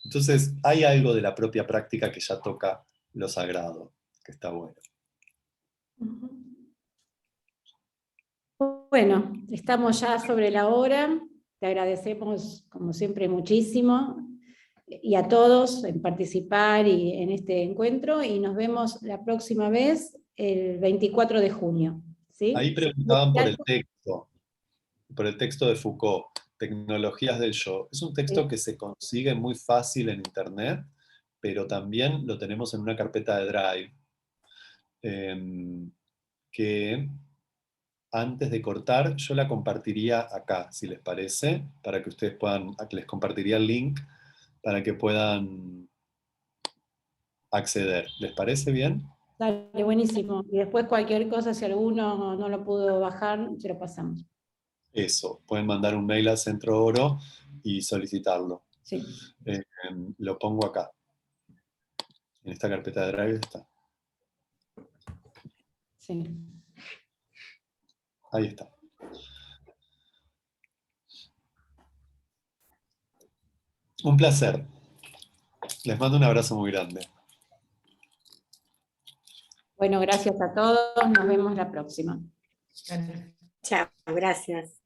Entonces, hay algo de la propia práctica que ya toca lo sagrado, que está bueno. Bueno, estamos ya sobre la hora. Te agradecemos, como siempre, muchísimo, y a todos en participar y en este encuentro, y nos vemos la próxima vez, el 24 de junio. ¿Sí? Ahí preguntaban por el texto de Foucault, Tecnologías del Yo. Es un texto que se consigue muy fácil en internet, pero también lo tenemos en una carpeta de Drive, que antes de cortar yo la compartiría acá, si les parece, para que ustedes puedan, les compartiría el link para que puedan acceder. ¿Les parece bien? Dale, buenísimo. Y después cualquier cosa, si alguno no lo pudo bajar, se lo pasamos. Eso, pueden mandar un mail al Centro Oro y solicitarlo. Sí. Lo pongo acá. En esta carpeta de Drive está. Sí. Ahí está. Un placer. Les mando un abrazo muy grande. Bueno, gracias a todos. Nos vemos la próxima. Chao, gracias.